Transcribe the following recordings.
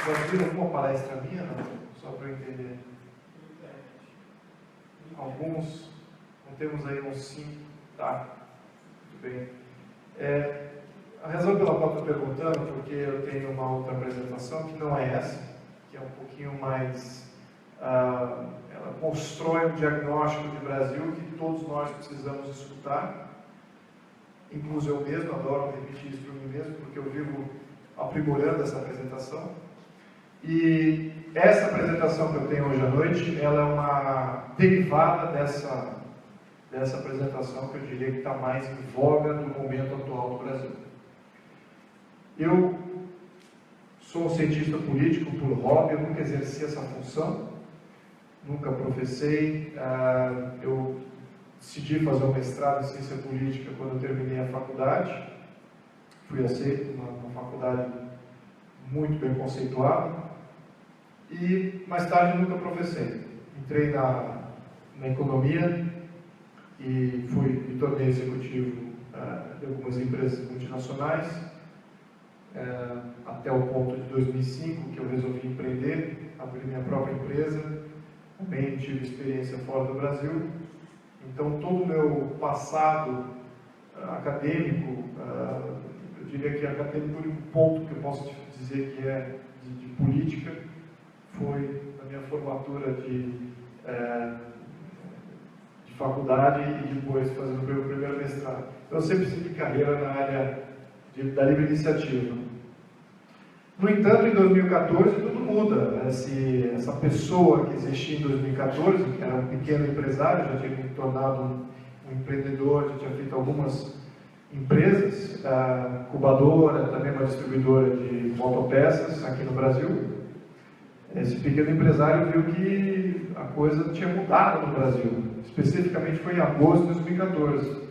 Vocês viram alguma palestra minha, não? Só para eu entender. Alguns, não temos aí uns 5, tá? Muito bem. A razão pela qual estou perguntando, porque eu tenho uma outra apresentação que não é essa, que é um pouquinho mais... ela constrói um diagnóstico de Brasil que todos nós precisamos escutar. Inclusive eu mesmo adoro repetir isso para mim mesmo, porque eu vivo aprimorando essa apresentação. E essa apresentação que eu tenho hoje à noite, ela é uma derivada dessa apresentação que eu diria que está mais em voga no momento atual do Brasil. Eu sou um cientista político por hobby, eu nunca exerci essa função, nunca professei. Eu decidi fazer um mestrado em ciência política quando eu terminei a faculdade. Fui aceito numa faculdade muito bem conceituada e mais tarde nunca professei. Entrei na economia e me tornei executivo de algumas empresas multinacionais, até o ponto de 2005 que eu resolvi empreender, abrir minha própria empresa. Também tive experiência fora do Brasil. Então todo o meu passado acadêmico, eu diria que acadêmico, o único ponto que eu posso dizer que é de política, foi na minha formatura de faculdade e depois fazendo o meu primeiro mestrado. Então, eu sempre segui carreira na área da livre iniciativa. No entanto, em 2014, tudo muda. Essa pessoa que existia em 2014, que era um pequeno empresário, já tinha me tornado um empreendedor, já tinha feito algumas empresas, incubadora, também uma distribuidora de motopeças aqui no Brasil. Esse pequeno empresário viu que a coisa tinha mudado no Brasil. Especificamente foi em agosto de 2014.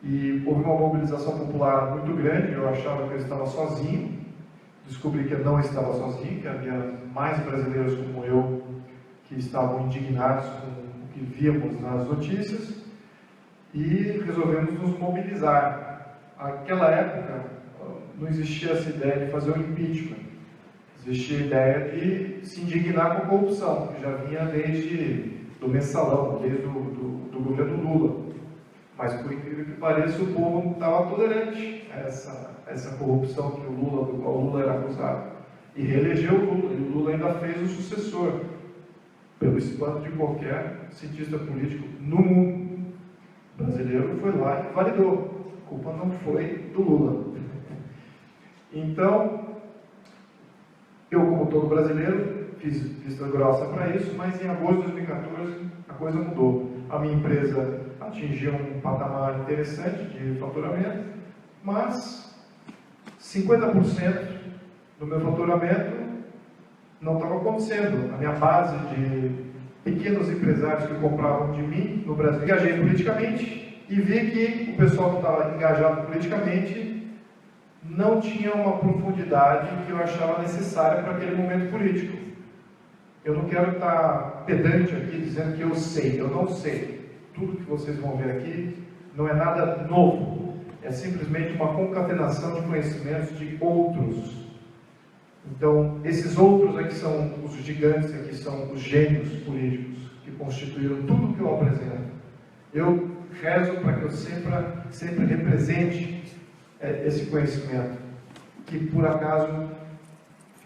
E houve uma mobilização popular muito grande. Eu achava que eu estava sozinho. Descobri que eu não estava sozinho, que havia mais brasileiros como eu que estavam indignados com o que víamos nas notícias. E resolvemos nos mobilizar. Naquela época, não existia essa ideia de fazer um impeachment. Existia a ideia de se indignar com a corrupção, que já vinha desde do mensalão, desde do governo Lula. Mas, por incrível que pareça, o povo não estava tolerante a essa corrupção que do qual o Lula era acusado. E reelegeu o Lula, e o Lula ainda fez o sucessor, pelo espanto de qualquer cientista político no mundo. O brasileiro foi lá e validou. A culpa não foi do Lula. Então, eu, como todo brasileiro, fiz vista grossa para isso, mas em agosto de 2014 a coisa mudou. A minha empresa atingiu um patamar interessante de faturamento, mas 50% do meu faturamento não estava acontecendo. A minha base de pequenos empresários que compravam de mim no Brasil, engajei politicamente e vi que o pessoal que estava engajado politicamente não tinha uma profundidade que eu achava necessária para aquele momento político. Eu não quero estar pedante aqui dizendo que eu sei, eu não sei. Tudo que vocês vão ver aqui não é nada novo, é simplesmente uma concatenação de conhecimentos de outros. Então, esses outros aqui são os gigantes, aqui são os gênios políticos que constituíram tudo que eu apresento. Eu rezo para que eu sempre represente esse conhecimento, que por acaso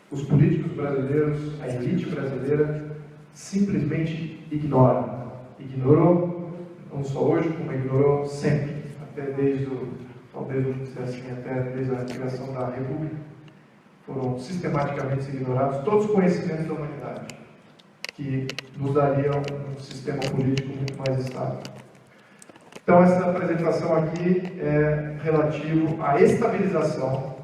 os políticos brasileiros, a elite brasileira, simplesmente ignoram. Ignorou, não só hoje, como ignorou sempre, até desde a criação da República. Foram sistematicamente ignorados todos os conhecimentos da humanidade, que nos dariam um sistema político muito mais estável. Então, essa apresentação aqui é relativo à estabilização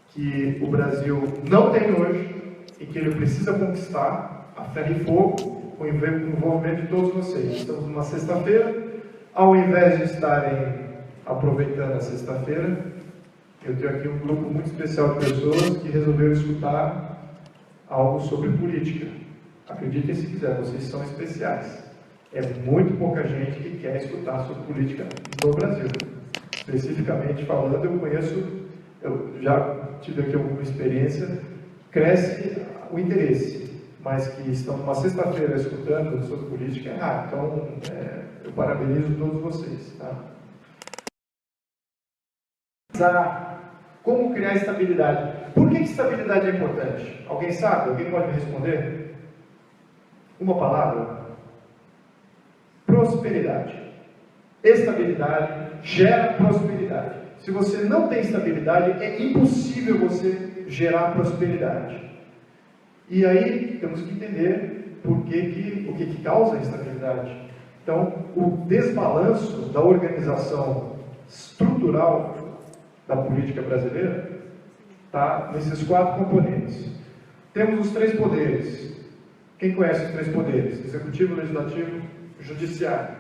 que o Brasil não tem hoje e que ele precisa conquistar a ferro e fogo com o envolvimento de todos vocês. Estamos numa sexta-feira, ao invés de estarem aproveitando a sexta-feira, eu tenho aqui um grupo muito especial de pessoas que resolveram escutar algo sobre política. Acreditem se quiser, vocês são especiais. É muito pouca gente que quer escutar sobre política no Brasil. Especificamente falando, eu já tive aqui alguma experiência cresce o interesse, mas que estão numa sexta-feira escutando sobre política é raro. Então, eu parabenizo todos vocês. Tá? Como criar estabilidade? Por que estabilidade é importante? Alguém sabe? Alguém pode me responder? Uma palavra? Prosperidade. Estabilidade gera prosperidade. Se você não tem estabilidade, é impossível você gerar prosperidade. E aí temos que entender o que causa a instabilidade. Então, o desbalanço da organização estrutural da política brasileira está nesses 4 componentes. Temos os 3 poderes. Quem conhece os 3 poderes? Executivo, Legislativo, Judiciário.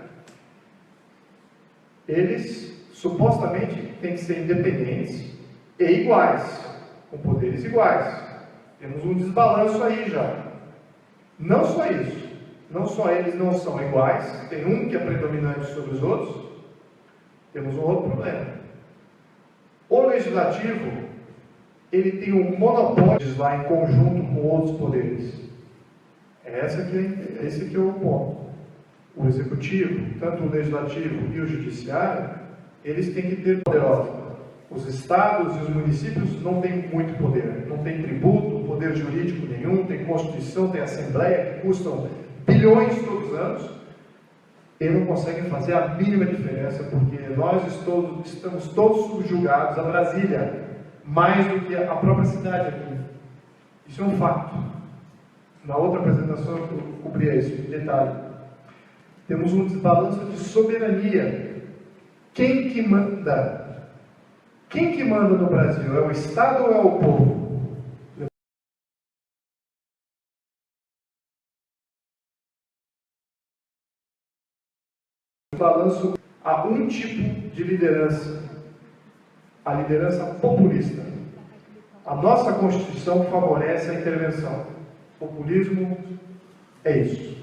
Eles supostamente têm que ser independentes e iguais, com poderes iguais. Temos um desbalanço aí já. Não só isso. Não só eles não são iguais, tem um que é predominante sobre os outros, temos um outro problema. O Legislativo, ele tem um monopólio lá em conjunto com outros poderes. Esse aqui é o ponto. O Executivo, tanto o Legislativo e o Judiciário, eles têm que ter poderosos. Os estados e os municípios não têm muito poder. Não tem tributo, poder jurídico nenhum, tem Constituição, tem Assembleia, que custam bilhões todos os anos. Eles não conseguem fazer a mínima diferença, porque nós estamos todos subjugados a Brasília, mais do que a própria cidade aqui. Isso é um fato. Na outra apresentação eu cobria isso em detalhe. Temos um desbalanço de soberania. Quem que manda? Quem que manda no Brasil? É o Estado ou é o povo? Balanço a um tipo de liderança, a liderança populista. A nossa Constituição favorece a intervenção. Populismo é isso.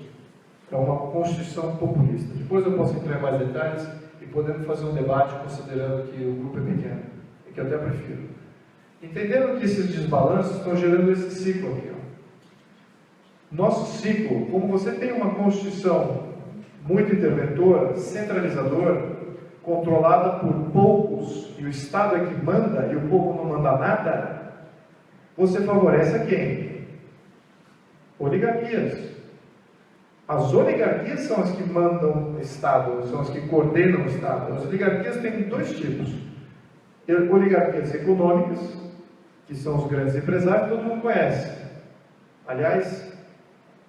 É uma Constituição populista. Depois eu posso entrar em mais detalhes e podemos fazer um debate considerando que o grupo é pequeno, e que eu até prefiro. Entendendo que esses desbalanços estão gerando esse ciclo aqui. Nosso ciclo, como você tem uma Constituição muito interventora, centralizadora, controlada por poucos, e o Estado é que manda, e o povo não manda nada, você favorece a quem? Oligarquias. As oligarquias são as que mandam o Estado, são as que coordenam o Estado. As oligarquias têm 2 tipos. Oligarquias econômicas, que são os grandes empresários, todo mundo conhece. Aliás,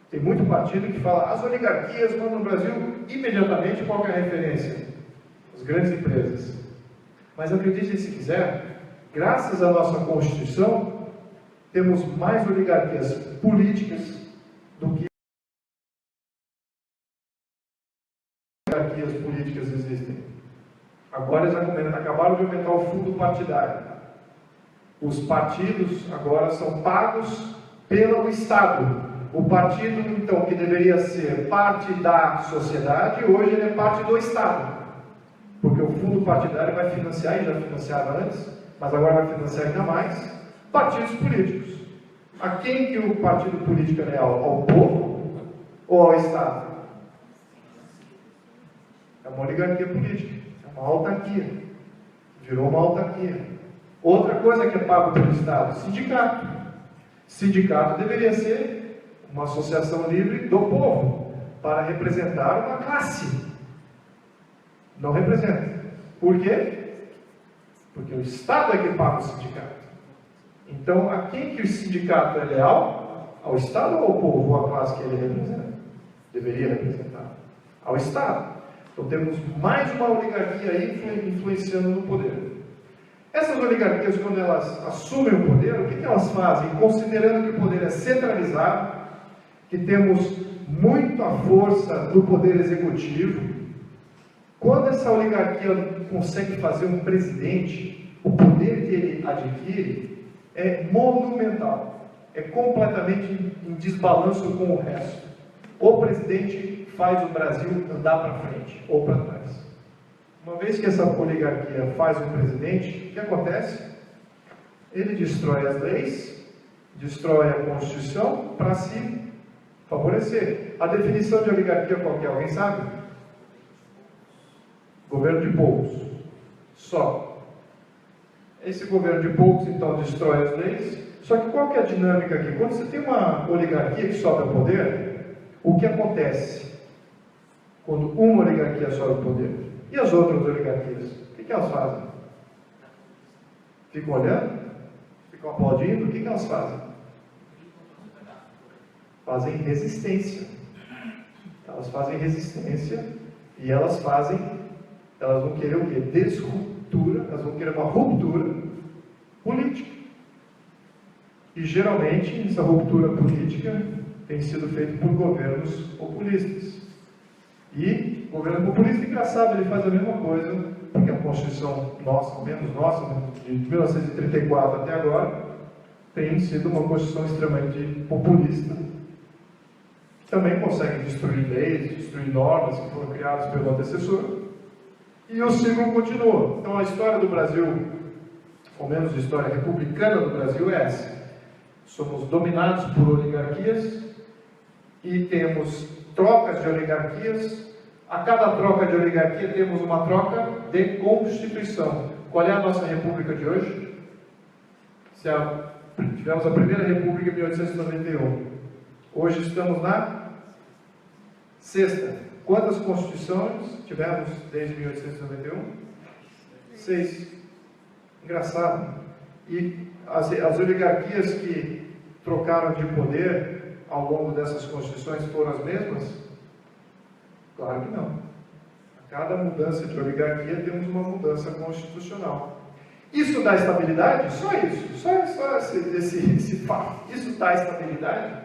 tem muito partido que fala, as oligarquias mandam no Brasil, imediatamente qual é a referência? As grandes empresas. Mas acreditem se quiser, graças à nossa Constituição, temos mais oligarquias políticas do que oligarquias políticas existem. Agora eles acabaram de aumentar o fundo partidário. Os partidos agora são pagos pelo Estado. O partido, então, que deveria ser parte da sociedade, hoje ele é parte do Estado. Porque o fundo partidário vai financiar, e já financiava antes, mas agora vai financiar ainda mais, partidos políticos. A quem que o partido político é leal? Ao povo ou ao Estado? É uma oligarquia política, é uma autarquia. Virou uma autarquia. Outra coisa que é pago pelo Estado, sindicato. Sindicato deveria ser uma associação livre do povo, para representar uma classe. Não representa. Por quê? Porque o Estado é que paga o sindicato. Então, a quem que o sindicato é leal? Ao Estado ou ao povo, ou à classe que ele representa? Deveria representar. Ao Estado. Então, temos mais uma oligarquia aí influenciando no poder. Essas oligarquias, quando elas assumem o poder, o que elas fazem? Considerando que o poder é centralizado, que temos muita força do poder executivo, quando essa oligarquia consegue fazer um presidente, o poder que ele adquire é monumental, é completamente em desbalanço com o resto. O presidente faz o Brasil andar para frente ou para trás. Uma vez que essa oligarquia faz um presidente, o que acontece? Ele destrói as leis destrói a Constituição para se favorecer. A definição de oligarquia qual que é? Alguém sabe? Governo de poucos. Só. Esse governo de poucos, então, destrói as leis. Só que qual que é a dinâmica aqui? Quando você tem uma oligarquia que sobe ao poder, o que acontece quando uma oligarquia sobe ao poder? E as outras oligarquias? O que elas fazem? Ficam olhando? Ficam aplaudindo? O que elas fazem? Fazem resistência. Elas fazem resistência e elas vão querer o quê? Desruptura, elas vão querer uma ruptura política. E geralmente essa ruptura política tem sido feita por governos populistas. E o governo populista, engraçado, ele faz a mesma coisa, porque a Constituição nossa, menos nossa, de 1934 até agora, tem sido uma Constituição extremamente populista. Também consegue destruir leis, destruir normas que foram criadas pelo antecessor. E o ciclo continua. Então a história do Brasil, ou menos a história republicana do Brasil, é essa. Somos dominados por oligarquias e temos trocas de oligarquias. A cada troca de oligarquia temos uma troca de Constituição. Qual é a nossa república de hoje? Tivemos a primeira república em 1891. Hoje estamos na sexta. Quantas constituições tivemos desde 1891? 6. Engraçado. E as oligarquias que trocaram de poder ao longo dessas constituições foram as mesmas? Claro que não. A cada mudança de oligarquia temos uma mudança constitucional. Isso dá estabilidade? Só isso. Só esse fato. Isso dá estabilidade?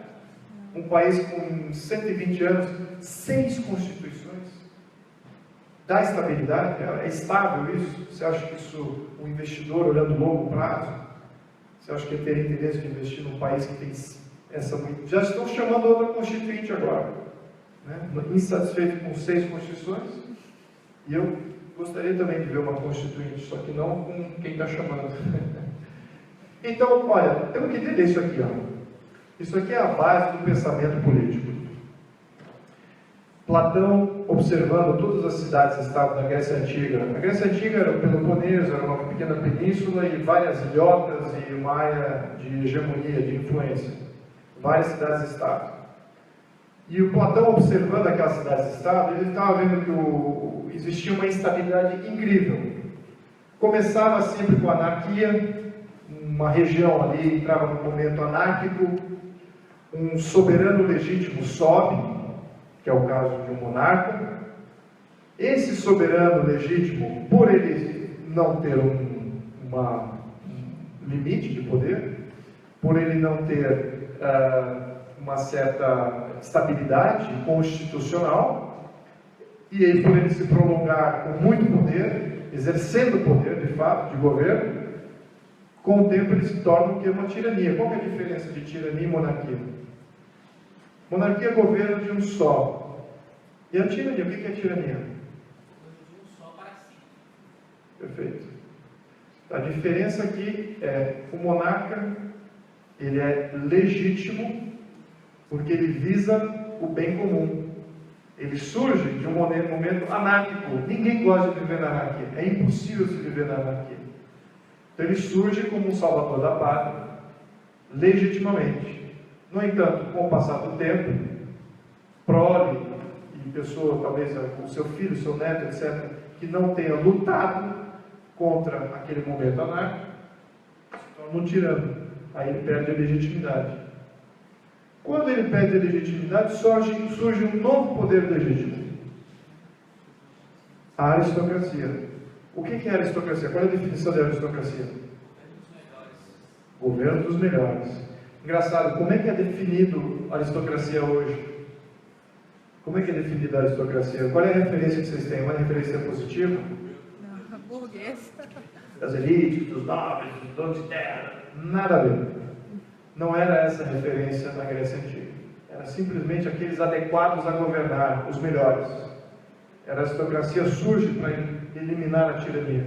Um país com 120 anos, 6 constituições. Dá estabilidade? É estável isso? Você acha que isso, um investidor olhando longo prazo, você acha que ele teria interesse de investir num país que tem essa... Já estão chamando outra constituinte agora, né? Insatisfeito com 6 constituições, e eu gostaria também de ver uma constituinte, só que não com quem está chamando. Então, olha, temos que entender isso aqui, ó. Isso aqui é a base do pensamento político. Platão, observando todas as cidades-estado da Grécia Antiga. A Grécia Antiga era o Peloponeso, era uma pequena península e várias ilhotas e uma área de hegemonia, de influência. Várias cidades-estado. E o Platão, observando aquelas cidades-estado, ele estava vendo que existia uma instabilidade incrível. Começava sempre com anarquia, uma região ali entrava num momento anárquico, um soberano legítimo sobe, que é o caso de um monarca. Esse soberano legítimo, por ele não ter um limite de poder, por ele não ter uma certa estabilidade constitucional, e ele, por ele se prolongar com muito poder, exercendo poder de fato de governo, com o tempo ele se torna o que? Uma tirania. Qual que é a diferença de tirania e monarquia? Monarquia é governo de um só. E a tirania, o que é tirania? De um só para si. Perfeito. A diferença aqui é o monarca, ele é legítimo porque ele visa o bem comum. Ele surge de um momento anárquico. Ninguém gosta de viver na anarquia. É impossível se viver na anarquia. Então ele surge como um salvador da pátria, legitimamente. No entanto, com o passar do tempo, prole e pessoa, talvez o seu filho, seu neto, etc., que não tenha lutado contra aquele momento anárquico, se torna um tirano. Aí ele perde a legitimidade. Quando ele perde a legitimidade, surge um novo poder legítimo. A aristocracia. O que é a aristocracia? Qual é a definição da aristocracia? Governo dos melhores. Engraçado, como é que é definido a aristocracia hoje? Como é que é definida a aristocracia? Qual é a referência que vocês têm? Uma referência positiva? Não, burguês. Das elites, dos nobres, dos donos de terra. Nada a ver. Não era essa a referência na Grécia Antiga. Era simplesmente aqueles adequados a governar, os melhores. A aristocracia surge para eliminar a tirania.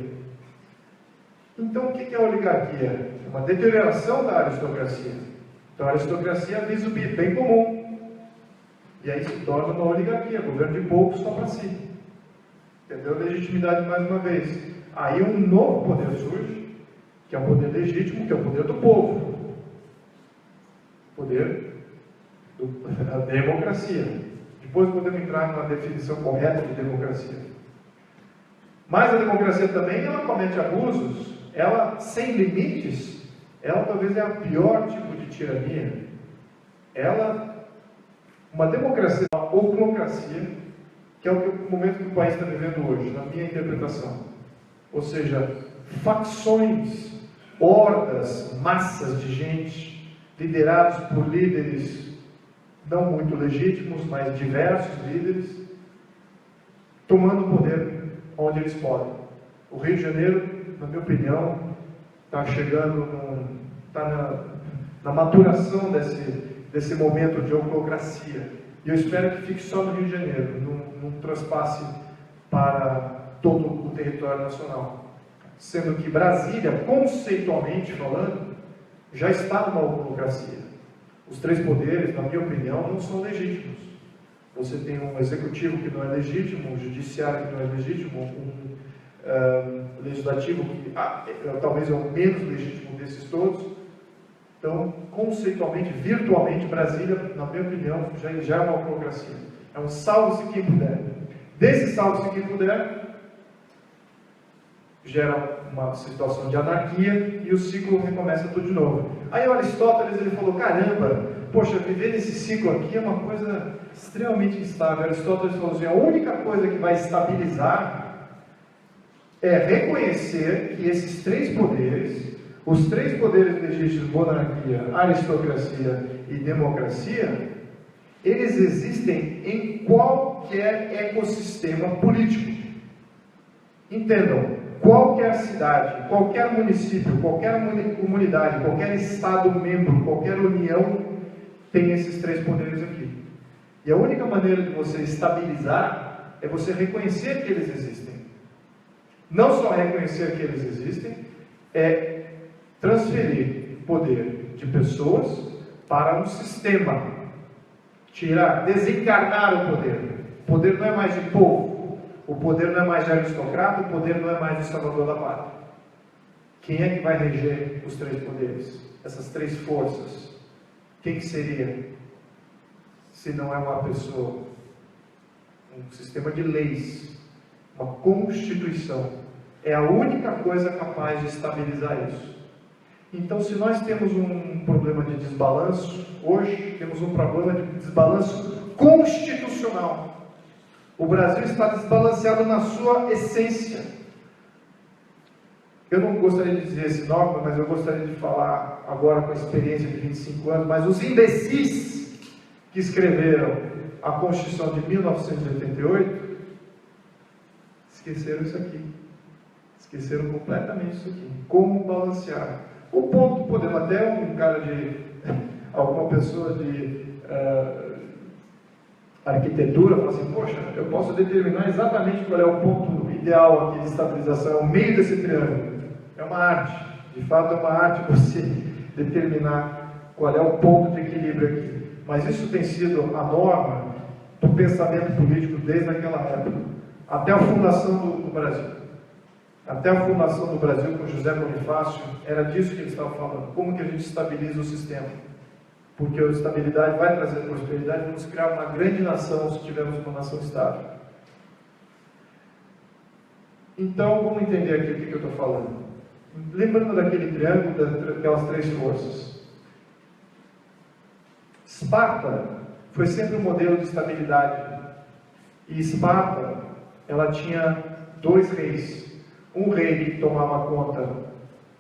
Então, o que é a oligarquia? É uma deterioração da aristocracia. Então a aristocracia visa o bem comum. E aí se torna uma oligarquia, governo de poucos só para si. Perdeu a legitimidade mais uma vez. Aí um novo poder surge, que é o poder legítimo, que é o poder do povo. Poder da democracia. Depois podemos entrar na definição correta de democracia. Mas a democracia também, ela comete abusos, ela, sem limites, ela talvez é o pior tipo de tirania. Ela, uma democracia, uma oclocracia, que é o momento que o país está vivendo hoje, na minha interpretação. Ou seja, facções, hordas, massas de gente, liderados por líderes não muito legítimos, mas diversos líderes, tomando o poder onde eles podem. O Rio de Janeiro, na minha opinião, está chegando, está na maturação desse momento de oclocracia. E eu espero que fique só no Rio de Janeiro, não traspasse para todo o território nacional. Sendo que Brasília, conceitualmente falando, já está numa oclocracia. Os três poderes, na minha opinião, não são legítimos. Você tem um executivo que não é legítimo, um judiciário que não é legítimo, um legislativo que talvez é o menos legítimo desses todos. Então, conceitualmente, virtualmente, Brasília, na minha opinião, já é uma oclocracia. É um salve-se quem puder. Desse salve-se quem puder, gera uma situação de anarquia e o ciclo recomeça tudo de novo. Aí o Aristóteles ele falou, caramba, poxa, viver nesse ciclo aqui é uma coisa extremamente instável. Aristóteles falou assim, a única coisa que vai estabilizar é reconhecer que esses três poderes, os três poderes legítimos, monarquia, aristocracia e democracia, eles existem em qualquer ecossistema político. Entendam, qualquer cidade, qualquer município, qualquer comunidade, qualquer estado-membro, qualquer união tem esses três poderes aqui. E a única maneira de você estabilizar é você reconhecer que eles existem. Não só reconhecer que eles existem, é transferir poder de pessoas para um sistema. Desencarnar o poder. O poder não é mais de povo. O poder não é mais de aristocrata, o poder não é mais de salvador da pátria. Quem é que vai reger os três poderes? Essas três forças. Quem que seria? Se não é uma pessoa? Um sistema de leis. Uma constituição. É a única coisa capaz de estabilizar isso. Então, se nós temos um problema de desbalanço, hoje temos um problema de desbalanço constitucional. O Brasil está desbalanceado na sua essência. Eu não gostaria de dizer esse nome, mas eu gostaria de falar agora com a experiência de 25 anos, mas os imbecis que escreveram a Constituição de 1988 esqueceram isso aqui. Esqueceram completamente isso aqui. Como balancear. O ponto, podemos até um cara de alguma pessoa de arquitetura fala assim, poxa, eu posso determinar exatamente qual é o ponto ideal aqui de estabilização, é o meio desse triângulo. É uma arte, de fato é uma arte você determinar qual é o ponto de equilíbrio aqui. Mas isso tem sido a norma do pensamento político desde aquela época, até a fundação do Brasil. Até a fundação do Brasil com José Bonifácio, era disso que ele estava falando, como que a gente estabiliza o sistema. Porque a estabilidade vai trazer prosperidade, vamos criar uma grande nação se tivermos uma nação estável. Então, vamos entender aqui o que eu estou falando. Lembrando daquele triângulo, daquelas três forças. Esparta foi sempre um modelo de estabilidade. E Esparta, ela tinha dois reis. Um rei que tomava conta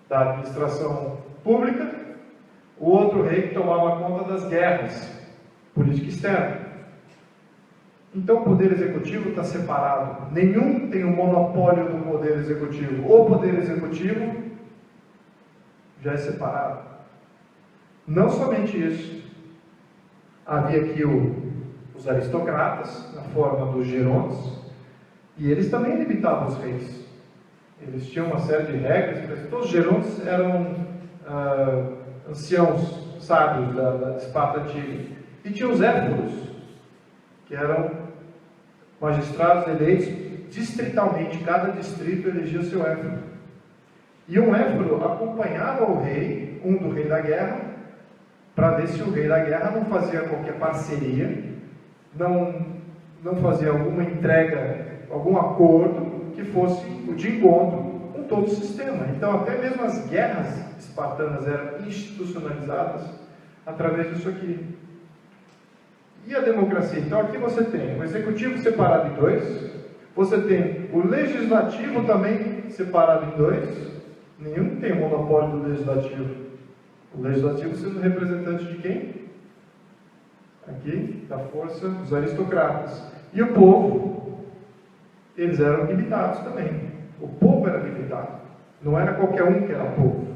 da administração pública, o outro rei que tomava conta das guerras, política externa. Então o poder executivo está separado. Nenhum tem o monopólio do poder executivo. O poder executivo já é separado. Não somente isso. Havia aqui os aristocratas, na forma dos gerontes, e eles também limitavam os reis. Eles tinham uma série de regras, mas todos os gerontes eram anciãos, sábios da Esparta antiga. E tinha os éforos, que eram magistrados eleitos distritalmente, cada distrito elegia o seu éforo. E um éforo acompanhava o rei, do rei da guerra, para ver se o rei da guerra não fazia qualquer parceria, não fazia alguma entrega, algum acordo que fosse de encontro com todo o sistema. Então, até mesmo as guerras espartanas eram institucionalizadas através disso aqui. E a democracia? Então, aqui você tem o executivo separado em dois, você tem o legislativo também separado em dois. Nenhum tem o monopólio do legislativo. O legislativo sendo representante de quem? Aqui, da força dos aristocratas. E o povo, eles eram limitados também. O povo era limitado. Não era qualquer um que era povo.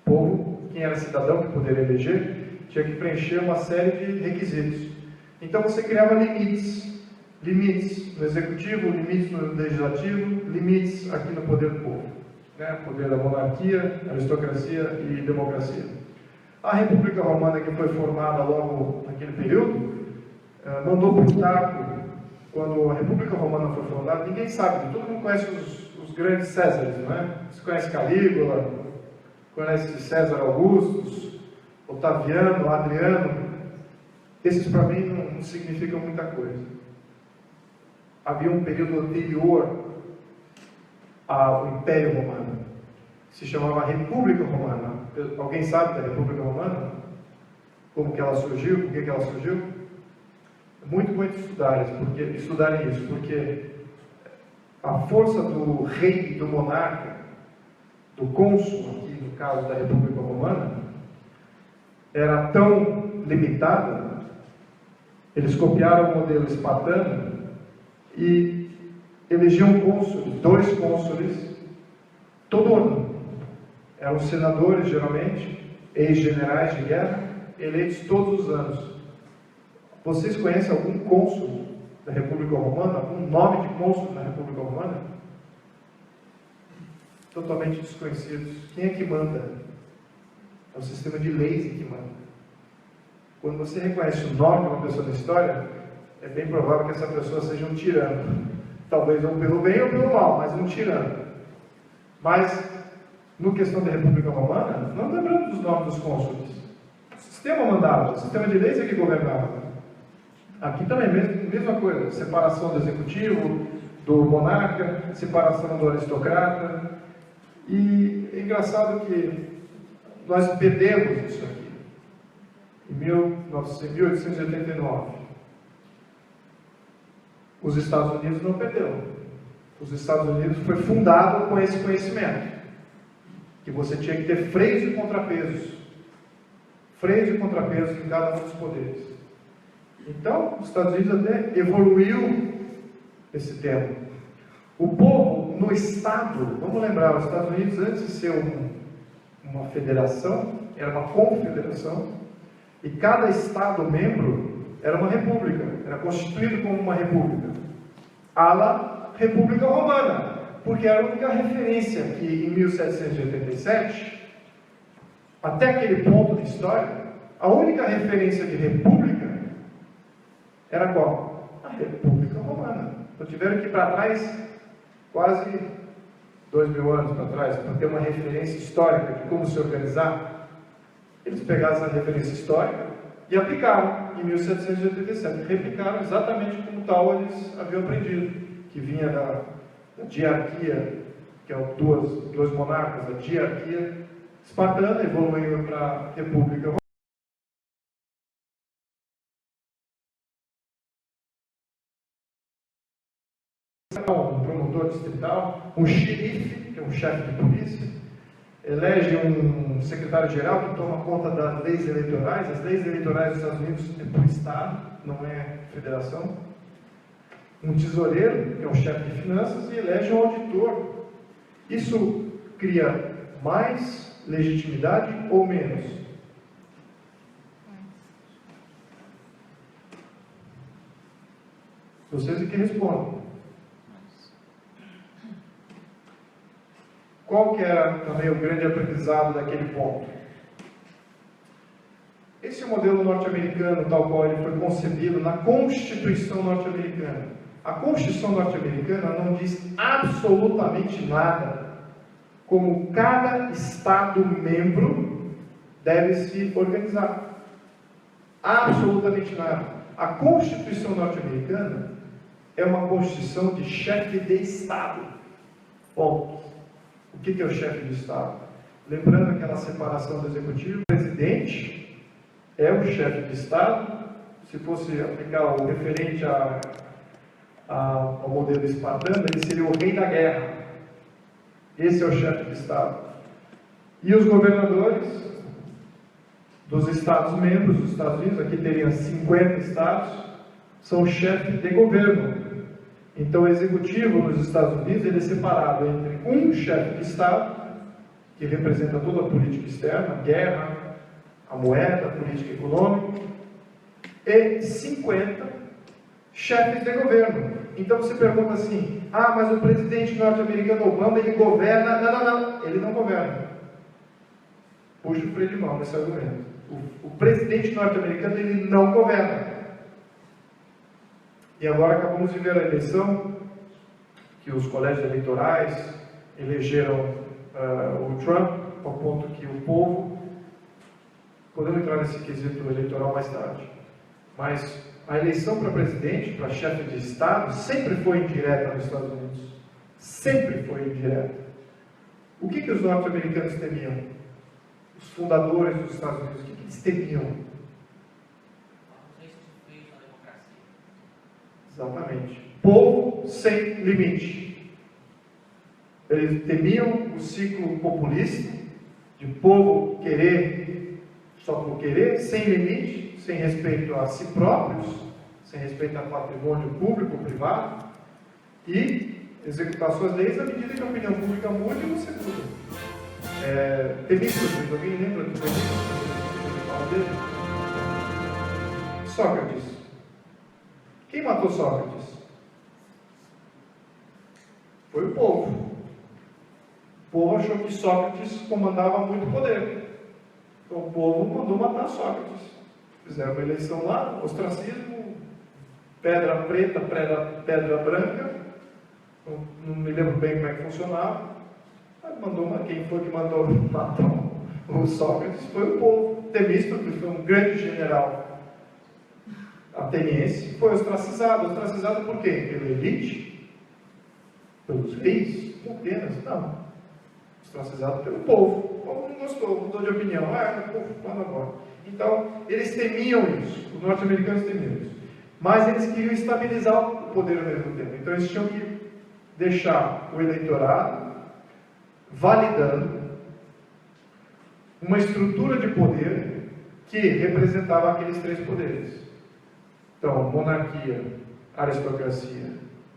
O povo, quem era cidadão que poderia eleger, tinha que preencher uma série de requisitos. Então você criava limites. Limites no executivo, limites no legislativo, limites aqui no poder do povo. Né? Poder da monarquia, aristocracia e democracia. A República Romana, que foi formada logo naquele período, mandou Plutarco. Quando a República Romana foi fundada, ninguém sabe, todo mundo conhece os grandes Césares, não é? Você conhece Calígula, conhece César Augustus, Otaviano, Adriano. Esses para mim não significam muita coisa. Havia um período anterior ao Império Romano, que se chamava República Romana. Alguém sabe da República Romana? Como que ela surgiu? Por que ela surgiu? É muito bom estudarem isso, porque a força do rei e do monarca, do cônsul, aqui no caso da República Romana, era tão limitada, eles copiaram o modelo espartano e elegiam dois cônsules todo ano. Eram senadores, geralmente, ex-generais de guerra, eleitos todos os anos. Vocês conhecem algum cônsul da República Romana? Algum nome de cônsul da República Romana? Totalmente desconhecidos. Quem é que manda? É o sistema de leis que manda. Quando você reconhece o nome de uma pessoa na história, é bem provável que essa pessoa seja um tirano. Talvez ou pelo bem ou pelo mal, mas um tirano. Mas, no questão da República Romana, não lembrando dos nomes dos cônsules. O sistema mandava, o sistema de leis é que governava. Aqui também, mesma coisa, separação do executivo, do monarca, separação do aristocrata. E é engraçado que nós perdemos isso aqui, em 1889. Os Estados Unidos não perderam. Os Estados Unidos foi fundado com esse conhecimento, que você tinha que ter freios e contrapesos. Freios e contrapesos em cada um dos poderes. Então, os Estados Unidos até evoluiu esse tema. O povo no Estado, vamos lembrar, os Estados Unidos, antes de ser uma federação, era uma confederação, e cada Estado membro era uma república, era constituído como uma república. A República Romana, porque era a única referência que em 1787, até aquele ponto de história, a única referência de república era qual? A República Romana. Então tiveram que ir para trás, quase 2000 anos para trás, para ter uma referência histórica de como se organizar. Eles pegaram essa referência histórica e aplicaram em 1787. Replicaram exatamente como tal eles haviam aprendido, que vinha da diarquia, que é dois monarcas, a diarquia espartana, evoluindo para a República Romana. Um promotor distrital, um xerife, que é um chefe de polícia, elege um secretário-geral que toma conta das leis eleitorais. As leis eleitorais dos Estados Unidos é por Estado, não é federação. Um tesoureiro, que é um chefe de finanças, e elege um auditor. Isso cria mais legitimidade ou menos? Vocês é que respondem. Qual que era também o grande aprendizado daquele ponto? Esse é o modelo norte-americano, tal qual ele foi concebido na Constituição norte-americana. A Constituição norte-americana não diz absolutamente nada como cada Estado membro deve se organizar. Absolutamente nada. A Constituição norte-americana é uma Constituição de chefe de Estado. Bom, o que é o chefe de Estado? Lembrando aquela separação do executivo, o presidente é o chefe de Estado. Se fosse aplicar o referente ao modelo espartano, ele seria o rei da guerra. Esse é o chefe de Estado. E os governadores dos Estados-membros dos Estados Unidos, aqui teriam 50 estados, são o chefe de governo. Então, o executivo nos Estados Unidos ele é separado entre um chefe de Estado, que representa toda a política externa, a guerra, a moeda, a política econômica, e 50 chefes de governo. Então você pergunta assim, mas o presidente norte-americano Obama, ele governa? Não, ele não governa. Puxa o freio de mão nesse argumento. O presidente norte-americano, ele não governa. E agora acabamos de ver a eleição, que os colégios eleitorais elegeram o Trump, ao ponto que o povo, podemos entrar nesse quesito eleitoral mais tarde, mas a eleição para presidente, para chefe de Estado, sempre foi indireta nos Estados Unidos. Sempre foi indireta. O que os norte-americanos temiam? Os fundadores dos Estados Unidos, o que eles temiam? Exatamente. Povo sem limite. Eles temiam o ciclo populista, de povo querer só por querer, sem limite, sem respeito a si próprios, sem respeito ao patrimônio público ou privado, e executar suas leis à medida que a opinião pública muda e você muda. Temístocles, alguém lembra do dele? Sócrates. Quem matou Sócrates? Foi o povo. O povo achou que Sócrates comandava muito poder. Então o povo mandou matar Sócrates. Fizeram uma eleição lá, ostracismo, pedra preta, pedra branca. Não me lembro bem como é que funcionava. Quem foi que mandou matar o Sócrates foi o povo. Temístocles foi um grande general ateniense, foi ostracizado. Ostracizado por quê? Pela elite? Pelos reis? Não apenas, não. Ostracizado pelo povo. O povo não gostou, mudou de opinião. O povo manda agora. Então, eles temiam isso. Os norte-americanos temiam isso. Mas eles queriam estabilizar o poder ao mesmo tempo. Então, eles tinham que deixar o eleitorado validando uma estrutura de poder que representava aqueles três poderes. Então, monarquia, aristocracia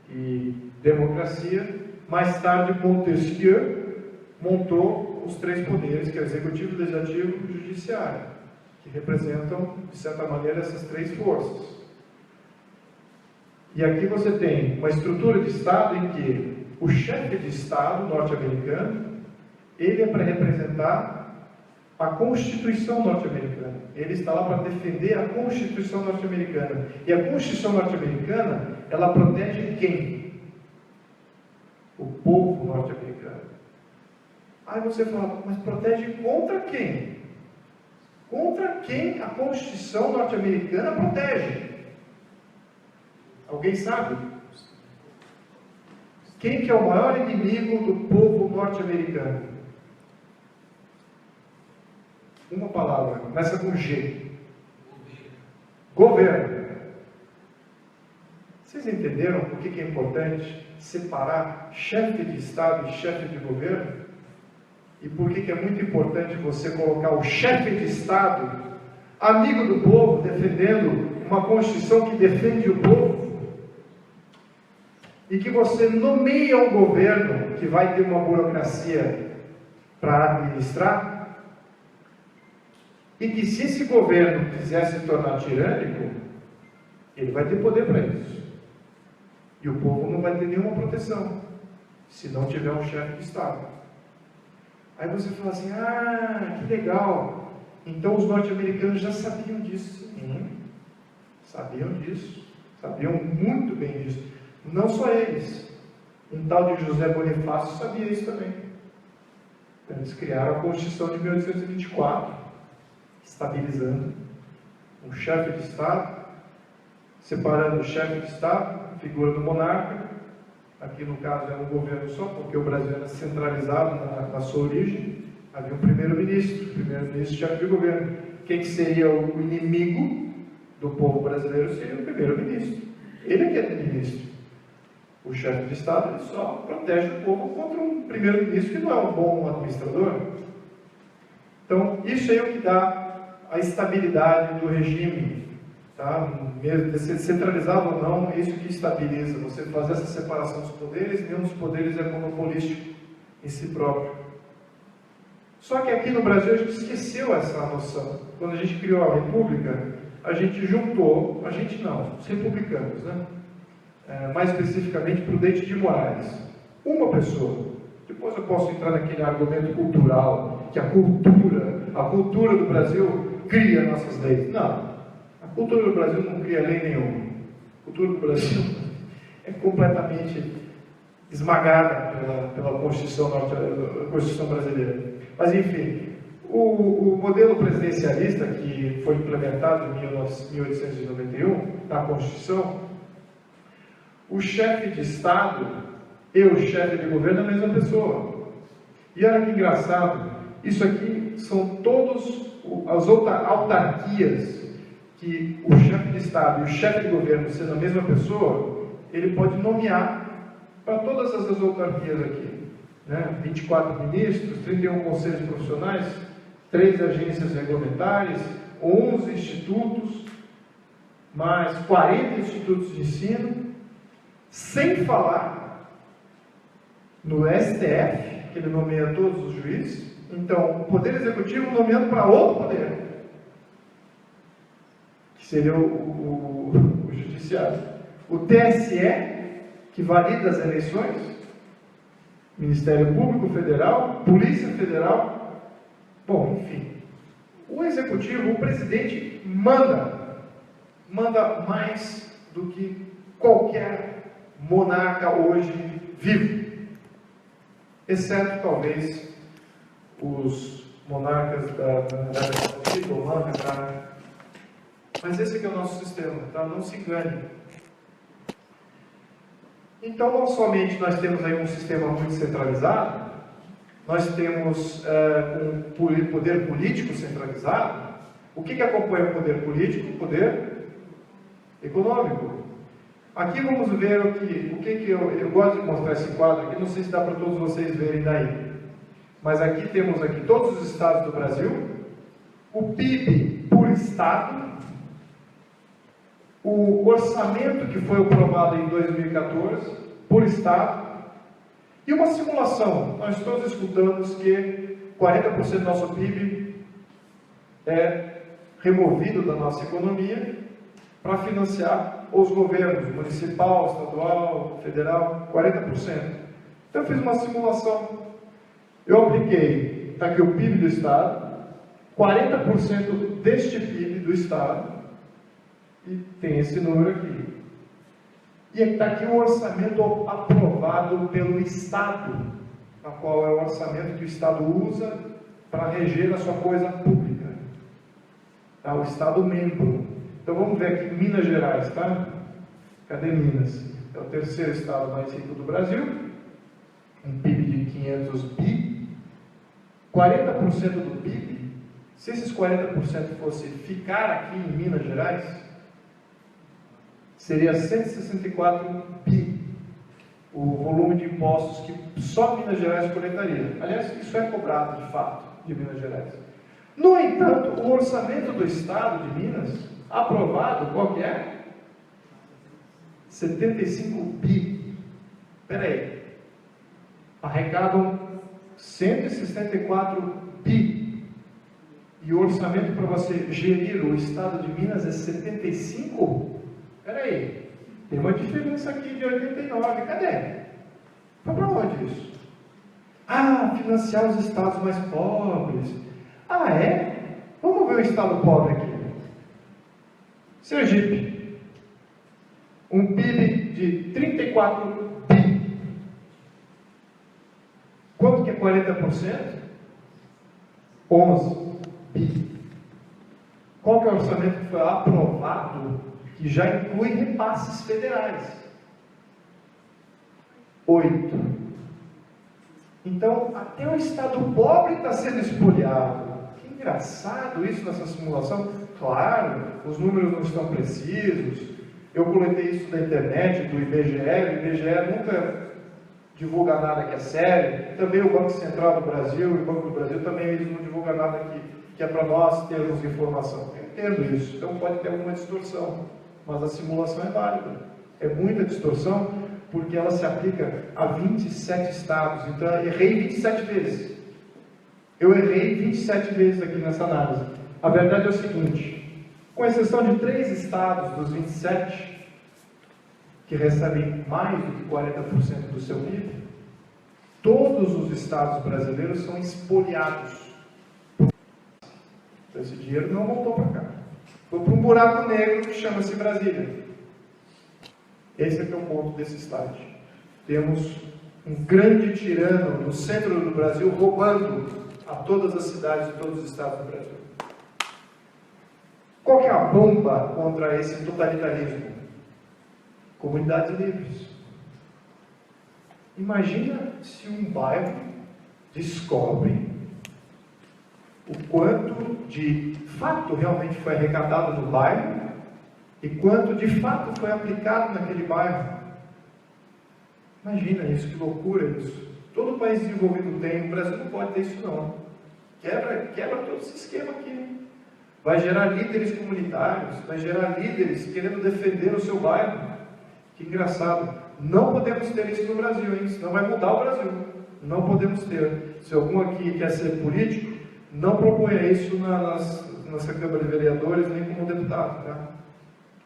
e democracia. Mais tarde, Montesquieu montou os três poderes, que é o executivo, o legislativo e o judiciário, que representam, de certa maneira, essas três forças. E aqui você tem uma estrutura de Estado em que o chefe de Estado norte-americano, ele é para representar a Constituição norte-americana. Ele está lá para defender a Constituição norte-americana. E a Constituição norte-americana, ela protege quem? O povo norte-americano. Aí você fala, mas protege contra quem? Contra quem a Constituição norte-americana protege? Alguém sabe? Quem que é o maior inimigo do povo norte-americano? Uma palavra, começa com G. Governo. Vocês entenderam por que é importante separar chefe de Estado e chefe de governo? E por que é muito importante você colocar o chefe de Estado, amigo do povo, defendendo uma Constituição que defende o povo? E que você nomeia um governo que vai ter uma burocracia para administrar? E que se esse governo quiser se tornar tirânico, ele vai ter poder para isso. E o povo não vai ter nenhuma proteção, se não tiver um chefe de Estado. Aí você fala assim, que legal, Então os norte-americanos já sabiam disso, sabiam disso, sabiam muito bem disso. Não só eles, um tal de José Bonifácio sabia isso também. Eles criaram a Constituição de 1824, estabilizando um chefe de Estado, separando o chefe de Estado, a figura do monarca. Aqui no caso era um governo só, porque o Brasil era centralizado na sua origem. Havia um primeiro-ministro, chefe de governo. Quem que seria o inimigo do povo brasileiro seria o primeiro-ministro. Ele é que é ministro. O chefe de Estado ele só protege o povo contra um primeiro-ministro que não é um bom administrador. Então, isso aí é o que dá a estabilidade do regime. Tá? Mesmo centralizado ou não, é isso que estabiliza. Você fazer essa separação dos poderes, nenhum dos poderes é monopolístico em si próprio. Só que aqui no Brasil a gente esqueceu essa noção. Quando a gente criou a República, a gente juntou, a gente não, os republicanos, né? Mais especificamente Prudente de Moraes. Uma pessoa. Depois eu posso entrar naquele argumento cultural, que a cultura do Brasil cria nossas leis. Não. A cultura do Brasil não cria lei nenhuma. A cultura do Brasil é completamente esmagada pela Constituição brasileira. Mas, enfim, o modelo presidencialista que foi implementado em 1891, na Constituição, o chefe de Estado e o chefe de governo é a mesma pessoa. E olha que engraçado, isso aqui são todas as autarquias que o chefe de Estado e o chefe de governo, sendo a mesma pessoa, ele pode nomear para todas essas autarquias aqui. 24 ministros, 31 conselhos profissionais, 3 agências regulamentares, 11 institutos, mais 40 institutos de ensino, sem falar no STF, que ele nomeia todos os juízes. Então, o Poder Executivo nomeando para outro poder, que seria o Judiciário. O TSE, que valida as eleições, Ministério Público Federal, Polícia Federal. Bom, enfim, o Executivo, o presidente manda mais do que qualquer monarca hoje vivo, exceto talvez os monarcas da Arábia Saudita, Holanda, mas esse aqui é o nosso sistema, tá? Não se engane. Então, não somente nós temos aí um sistema muito centralizado, nós temos um poder político centralizado. O que acompanha o poder político? O poder econômico. Aqui vamos ver o que eu gosto de mostrar esse quadro aqui, não sei se dá para todos vocês verem daí. Mas aqui temos aqui todos os estados do Brasil, o PIB por estado, o orçamento que foi aprovado em 2014 por estado e uma simulação. Nós todos escutamos que 40% do nosso PIB é removido da nossa economia para financiar os governos, municipal, estadual, federal, 40%. Então eu fiz uma simulação. Eu apliquei, está aqui o PIB do estado, 40% deste PIB do estado, e tem esse número aqui. E está aqui o orçamento aprovado pelo Estado, a qual é o orçamento que o Estado usa para reger a sua coisa pública. Tá? O Estado membro. Então vamos ver aqui Minas Gerais, tá? Cadê Minas? É o terceiro estado mais rico do Brasil, um PIB de 500 bi, 40% do PIB. Se esses 40% fosse ficar aqui em Minas Gerais, seria 164 bi o volume de impostos que só Minas Gerais coletaria. Aliás, isso é cobrado de fato de Minas Gerais. No entanto, o orçamento do estado de Minas, aprovado, qual que é? 75 bi. Espera aí. Arrecadam 164 bi. E o orçamento para você gerir o estado de Minas é 75? Espera aí, tem uma diferença aqui de 89, cadê? Foi para onde isso? Ah, financiar os estados mais pobres. Ah, é? Vamos ver o estado pobre aqui. Sergipe. Um PIB de 34 bi. Quanto que é 40%? 11 bi. Qual que é o orçamento que foi aprovado, que já inclui repasses federais? 8. Então, até o estado pobre está sendo espoliado. Que engraçado isso nessa simulação. Claro, os números não estão precisos. Eu coletei isso da internet, do IBGE. O IBGE nunca divulga nada que é sério. Também o Banco Central do Brasil e o Banco do Brasil também eles não divulgam nada que é para nós termos informação. Eu entendo isso. Então pode ter alguma distorção. Mas a simulação é válida. É muita distorção porque ela se aplica a 27 estados. Então eu errei 27 vezes. Eu errei 27 vezes aqui nessa análise. A verdade é o seguinte: com exceção de 3 estados dos 27, que recebem mais do que 40% do seu PIB, todos os estados brasileiros são espoliados. Esse dinheiro não voltou para cá. Foi para um buraco negro que chama-se Brasília. Esse é que é o ponto desse estágio. Temos um grande tirano no centro do Brasil roubando a todas as cidades e todos os estados do Brasil. Qual que é a bomba contra esse totalitarismo? Comunidades livres. Imagina se um bairro descobre o quanto de fato realmente foi arrecadado no bairro e quanto de fato foi aplicado naquele bairro. Imagina isso, que loucura isso. Todo país desenvolvido tem, o Brasil não pode ter isso não. Quebra todo esse esquema aqui. Vai gerar líderes comunitários, vai gerar líderes querendo defender o seu bairro. Que engraçado. Não podemos ter isso no Brasil, hein? Senão vai mudar o Brasil. Não podemos ter. Se algum aqui quer ser político, não proponha isso nessa Câmara de Vereadores, nem como deputado, tá?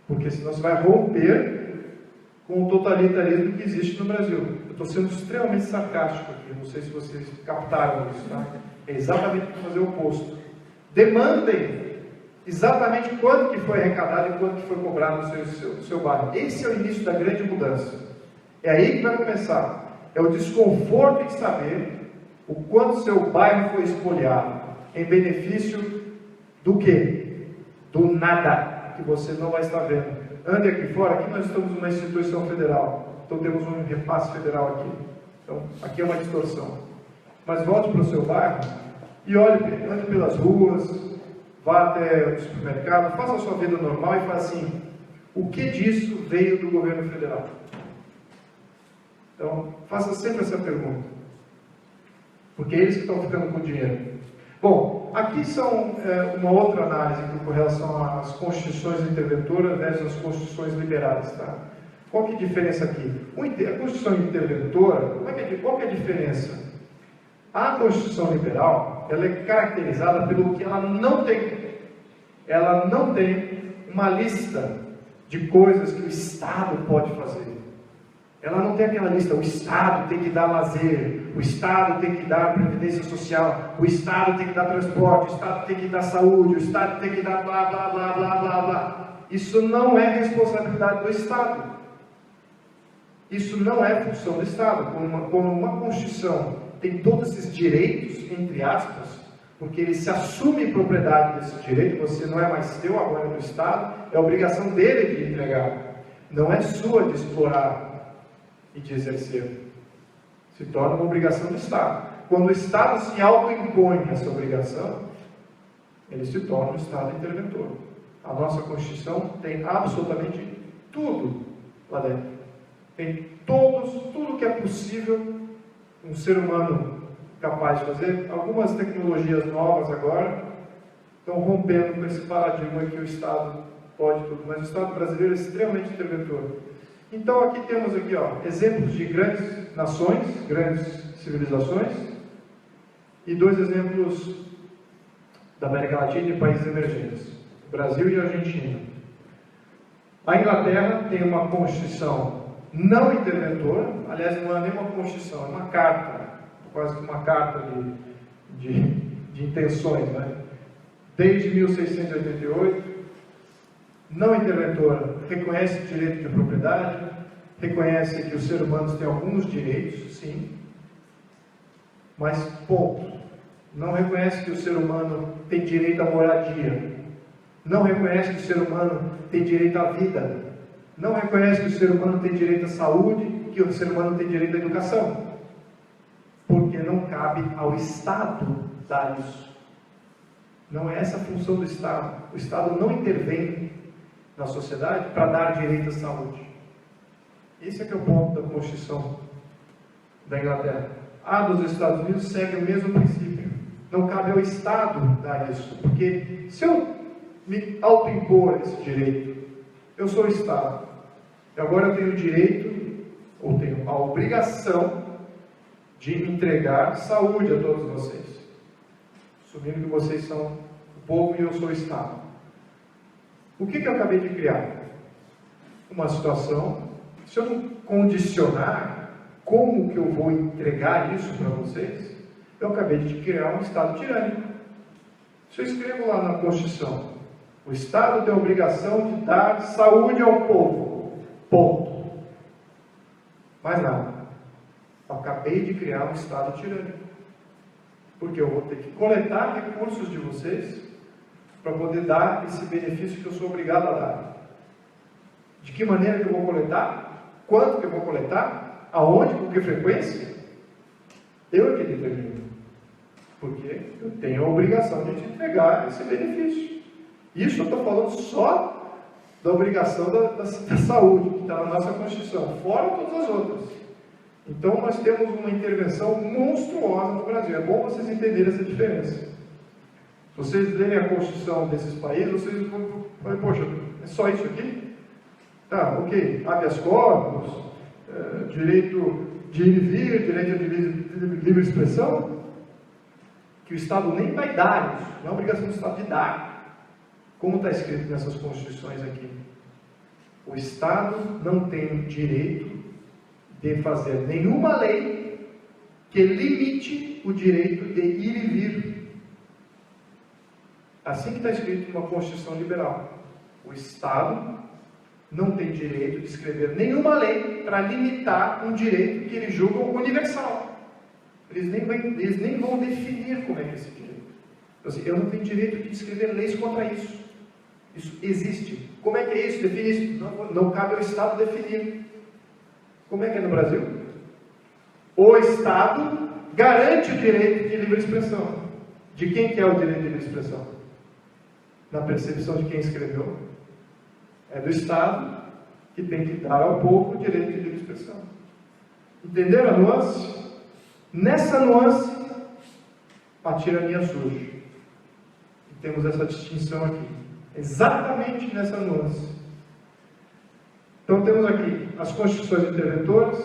Porque senão você vai romper com o totalitarismo que existe no Brasil. Eu estou sendo extremamente sarcástico aqui, não sei se vocês captaram isso, tá? É exatamente para fazer o oposto. Demandem exatamente quanto que foi arrecadado e quanto que foi cobrado no seu bairro. Esse é o início da grande mudança. É aí que vai começar. É o desconforto de saber o quanto seu bairro foi espoliado em benefício do quê? Do nada, que você não vai estar vendo. Ande aqui fora, aqui nós estamos numa instituição federal, então temos um repasse federal aqui. Então, aqui é uma distorção. Mas volte para o seu bairro e ande pelas ruas, vá até o supermercado, faça a sua vida normal e fale assim: o que disso veio do governo federal? Então, faça sempre essa pergunta, porque eles que estão ficando com o dinheiro. Bom, aqui são uma outra análise com relação às constituições interventoras versus as constituições liberais, tá? Qual que é a diferença aqui? A Constituição interventora, qual que é a diferença? A Constituição liberal, ela é caracterizada pelo que ela não tem. Ela não tem uma lista de coisas que o Estado pode fazer. Ela não tem aquela lista: o Estado tem que dar lazer, o Estado tem que dar previdência social, o Estado tem que dar transporte, o Estado tem que dar saúde, o Estado tem que dar blá, blá, blá, blá, blá, blá. Isso não é responsabilidade do Estado. Isso não é função do Estado. Como uma Constituição tem todos esses direitos, entre aspas, porque ele se assume propriedade desse direito, você não é mais seu, agora é do Estado, é obrigação dele de entregar, não é sua de explorar e de exercer. Se torna uma obrigação do Estado. Quando o Estado se autoimpõe essa obrigação, ele se torna um Estado interventor. A nossa Constituição tem absolutamente tudo lá dentro. Tem tudo que é possível um ser humano capaz de fazer. Algumas tecnologias novas agora estão rompendo com esse paradigma que o Estado pode tudo, mas o Estado brasileiro é extremamente interventor. Então aqui temos exemplos de grandes nações, grandes civilizações, e 2 exemplos da América Latina e países emergentes, Brasil e Argentina. A Inglaterra tem uma Constituição não interventora, aliás, não é nem uma Constituição, é uma carta, quase que uma carta de intenções, né? desde 1688, não interventora, reconhece o direito de propriedade, reconhece que os seres humanos têm alguns direitos, sim, mas ponto. Não reconhece que o ser humano tem direito à moradia, não reconhece que o ser humano tem direito à vida, não reconhece que o ser humano tem direito à saúde, que o ser humano tem direito à educação, porque não cabe ao Estado dar isso. Não é essa a função do Estado. O Estado não intervém na sociedade para dar direito à saúde. Esse é que é o ponto da Constituição da Inglaterra. A dos Estados Unidos segue o mesmo princípio. Não cabe ao Estado dar isso, porque se eu me autoimpor esse direito, eu sou o Estado, e agora eu tenho o direito, ou tenho a obrigação de entregar saúde a todos vocês, assumindo que vocês são o povo e eu sou o Estado. O que eu acabei de criar? Uma situação, se eu não condicionar como que eu vou entregar isso para vocês, eu acabei de criar um Estado tirânico. Se eu escrevo lá na Constituição, o Estado tem a obrigação de dar saúde ao povo, ponto. Mais nada. Eu acabei de criar um Estado tirânico. Porque eu vou ter que coletar recursos de vocês para poder dar esse benefício que eu sou obrigado a dar. De que maneira que eu vou coletar? Quanto que eu vou coletar? Aonde? Com que frequência? Eu é que determino. Porque eu tenho a obrigação de te entregar esse benefício. Isso eu estou falando só da obrigação da saúde, que está na nossa Constituição, fora todas as outras. Então nós temos uma intervenção monstruosa no Brasil. É bom vocês entenderem essa diferença. Se vocês lerem a Constituição desses países, vocês vão falar, poxa, é só isso aqui? Tá, ok, habeas corpus, direito de ir e vir, direito de livre expressão, que o Estado nem vai dar isso, não é obrigação do Estado de dar. Como está escrito nessas Constituições aqui? O Estado não tem direito de fazer nenhuma lei que limite o direito de ir e vir. Assim que está escrito numa Constituição liberal. O Estado não tem direito de escrever nenhuma lei para limitar um direito que eles julgam universal. Eles nem vão definir como é que é esse direito. Então, assim, eu não tenho direito de escrever leis contra isso. Isso existe. Como é que é isso? Define isso. Não cabe ao Estado definir. Como é que é no Brasil? O Estado garante o direito de livre expressão. De quem que é o direito de livre expressão? Na percepção de quem escreveu. É do Estado que tem que dar ao povo o direito de livre expressão. Entenderam a nuance? Nessa nuance, a tirania surge. E temos essa distinção aqui. Exatamente nessa nuance. Então temos aqui as constituições interventoras.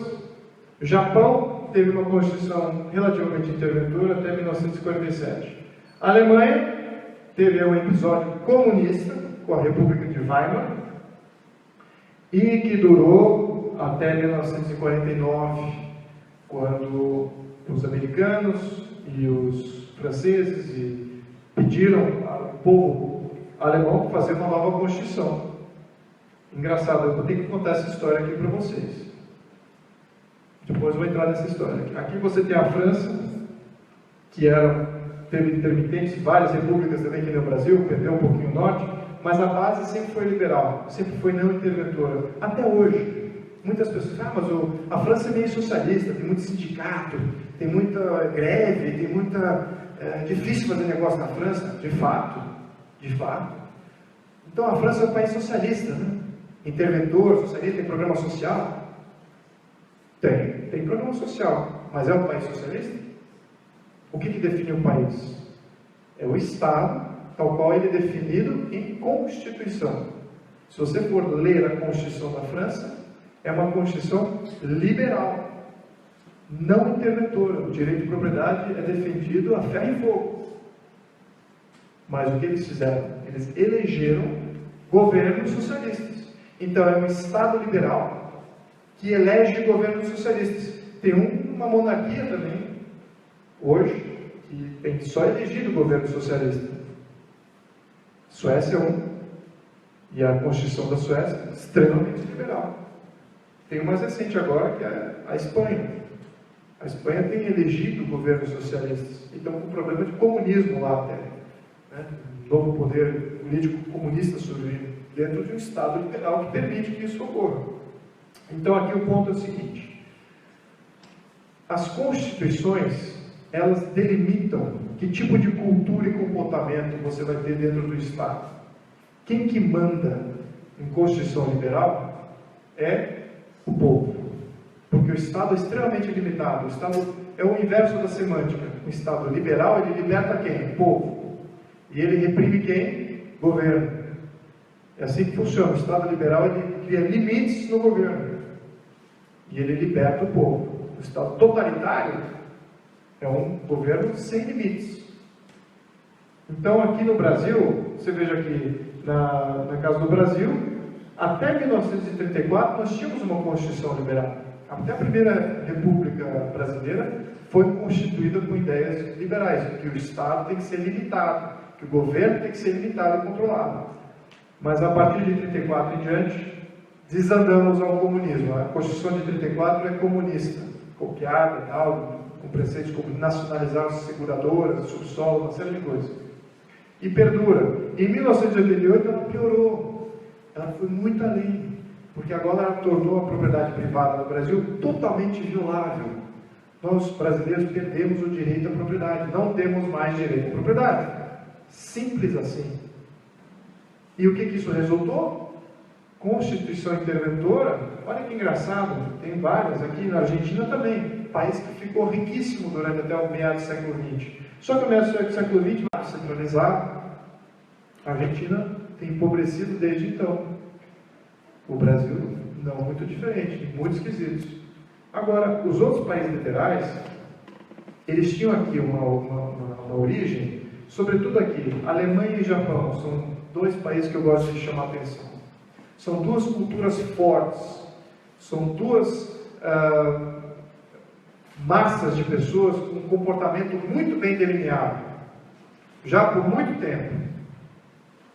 O Japão teve uma constituição relativamente interventora até 1947. A Alemanha teve um episódio comunista com a República de Weimar e que durou até 1949, quando os americanos e os franceses pediram ao povo alemão fazer uma nova constituição. Engraçado, eu vou ter que contar essa história aqui para vocês. Depois eu vou entrar nessa história. Aqui você tem a França, que teve intermitentes, várias repúblicas também aqui no Brasil, perdeu um pouquinho o norte, mas a base sempre foi liberal, sempre foi não interventora. Até hoje, muitas pessoas dizem, mas a França é meio socialista, tem muito sindicato, tem muita greve, tem muita... É difícil fazer negócio na França, de fato. Então a França é um país socialista, né? Interventor, socialista, tem programa social? Tem programa social, mas é um país socialista? O que define o país? É o Estado, tal qual ele é definido em Constituição. Se você for ler a Constituição da França, é uma Constituição liberal, não interventora. O direito de propriedade é defendido a ferro e fogo. Mas o que eles fizeram? Eles elegeram governos socialistas. Então é um Estado liberal que elege governos socialistas. Tem uma monarquia também, hoje, que tem só elegido governo socialista. Suécia é um, e a Constituição da Suécia é extremamente liberal. Tem o mais recente agora, que é a Espanha. A Espanha tem elegido governos socialistas, e estão com um problema de comunismo lá até. Né? Um novo poder político comunista surgindo dentro de um Estado liberal que permite que isso ocorra. Então aqui o ponto é o seguinte: as constituições, elas delimitam que tipo de cultura e comportamento você vai ter dentro do Estado. Quem que manda em Constituição liberal é o povo. Porque o Estado é extremamente limitado. O Estado é o inverso da semântica. O Estado liberal, ele liberta quem? O povo. E ele reprime quem? Governo. É assim que funciona. O Estado liberal, ele cria limites no governo. E ele liberta o povo. O Estado totalitário é um governo sem limites. Então, aqui no Brasil, você veja aqui, na casa do Brasil, até 1934, nós tínhamos uma Constituição liberal. Até a primeira República Brasileira foi constituída com ideias liberais, que o Estado tem que ser limitado, que o governo tem que ser limitado e controlado. Mas a partir de 34 em diante, desandamos ao comunismo. A Constituição de 34 é comunista, copiada e tal, com preceitos como nacionalizar as seguradoras, subsolo, uma série de coisas. E perdura. Em 1988 ela piorou. Ela foi muito além. Porque agora ela tornou a propriedade privada no Brasil totalmente violável. Nós, brasileiros, perdemos o direito à propriedade. Não temos mais direito à propriedade. Simples assim. E o que isso resultou? Constituição interventora. Olha que engraçado, tem várias. Aqui na Argentina também. País que ficou riquíssimo durante até o meado do século XX. Só que o meado do século XX vai centralizar. A Argentina tem empobrecido desde então. O Brasil, não muito diferente, muito esquisitos. Agora, os outros países liberais, eles tinham aqui uma origem, sobretudo aqui, Alemanha e Japão, são dois países que eu gosto de chamar a atenção. São duas culturas fortes, são duas massas de pessoas com um comportamento muito bem delineado, já por muito tempo.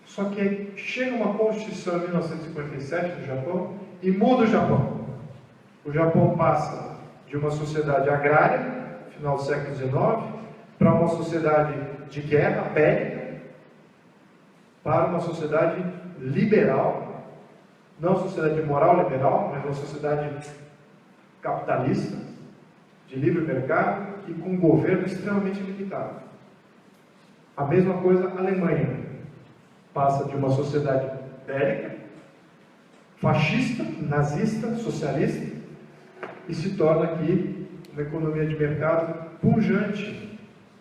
Só que aí chega uma Constituição em 1957 do Japão e muda o Japão. O Japão passa de uma sociedade agrária, final do século XIX, para uma sociedade de guerra, bélica, para uma sociedade liberal, não uma sociedade moral liberal, mas uma sociedade capitalista, de livre mercado e com um governo extremamente limitado. A mesma coisa a Alemanha. Passa de uma sociedade bélica, fascista, nazista, socialista, e se torna aqui uma economia de mercado pujante,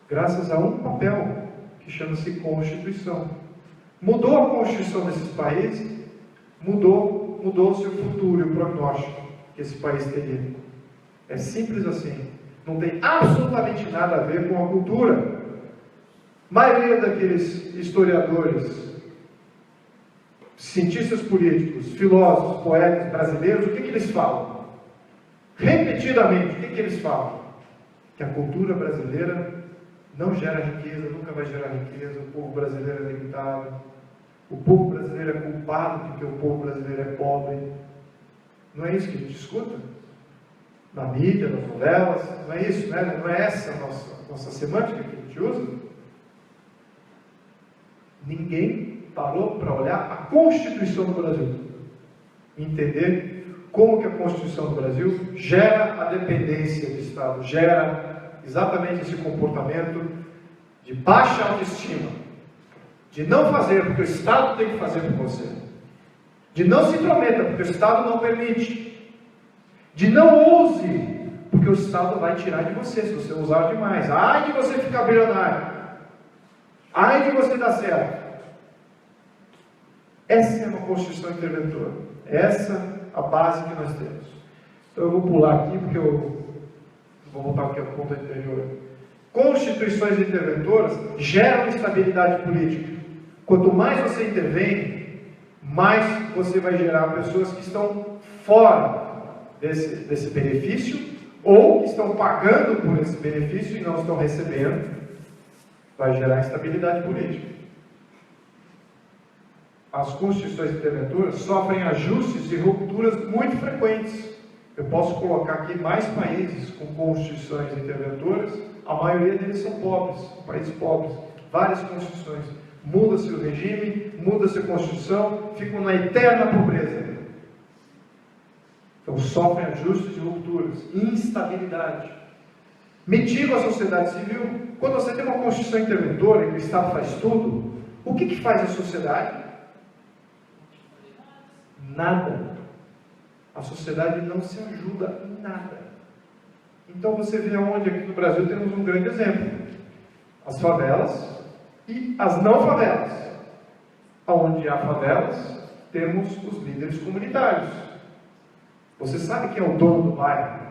graças a um papel que chama-se Constituição. Mudou a Constituição desses países, mudou-se o futuro e o prognóstico que esse país teria. É simples assim. Não tem absolutamente nada a ver com a cultura. A maioria daqueles historiadores, cientistas políticos, filósofos, poetas brasileiros, o que eles falam? Repetidamente, o que eles falam? Que a cultura brasileira não gera riqueza, nunca vai gerar riqueza, o povo brasileiro é limitado, o povo brasileiro é culpado porque o povo brasileiro é pobre. Não é isso que a gente escuta? Na mídia, nas novelas, não é isso, né? Não é essa a nossa semântica que a gente usa? Ninguém parou para olhar a Constituição do Brasil, entender como que a Constituição do Brasil gera a dependência do Estado, gera exatamente esse comportamento de baixa autoestima, de não fazer porque o Estado tem que fazer por você, de não se intrometa porque o Estado não permite, de não ouse porque o Estado vai tirar de você se você usar demais. Ai de você ficar bilionário, ai de você dar certo. Essa é uma Constituição interventora. Essa é a base que nós temos. Então eu vou pular aqui, porque eu vou voltar aqui ao ponto anterior. Constituições interventoras geram estabilidade política. Quanto mais você intervém, mais você vai gerar pessoas que estão fora desse benefício, ou que estão pagando por esse benefício e não estão recebendo. Vai gerar instabilidade política. as constituições interventoras sofrem ajustes e rupturas muito frequentes. Eu posso colocar aqui mais países com constituições interventoras, a maioria deles são pobres, países pobres, várias constituições. Muda-se o regime, muda-se a Constituição, ficam na eterna pobreza. Então sofrem ajustes e rupturas, instabilidade. Mitigam a sociedade civil. Quando você tem uma Constituição interventora e o Estado faz tudo, o que faz a sociedade? Nada. A sociedade não se ajuda em nada. Então você vê onde aqui no Brasil temos um grande exemplo. As favelas e as não favelas. Onde há favelas, temos os líderes comunitários. Você sabe quem é o dono do bairro?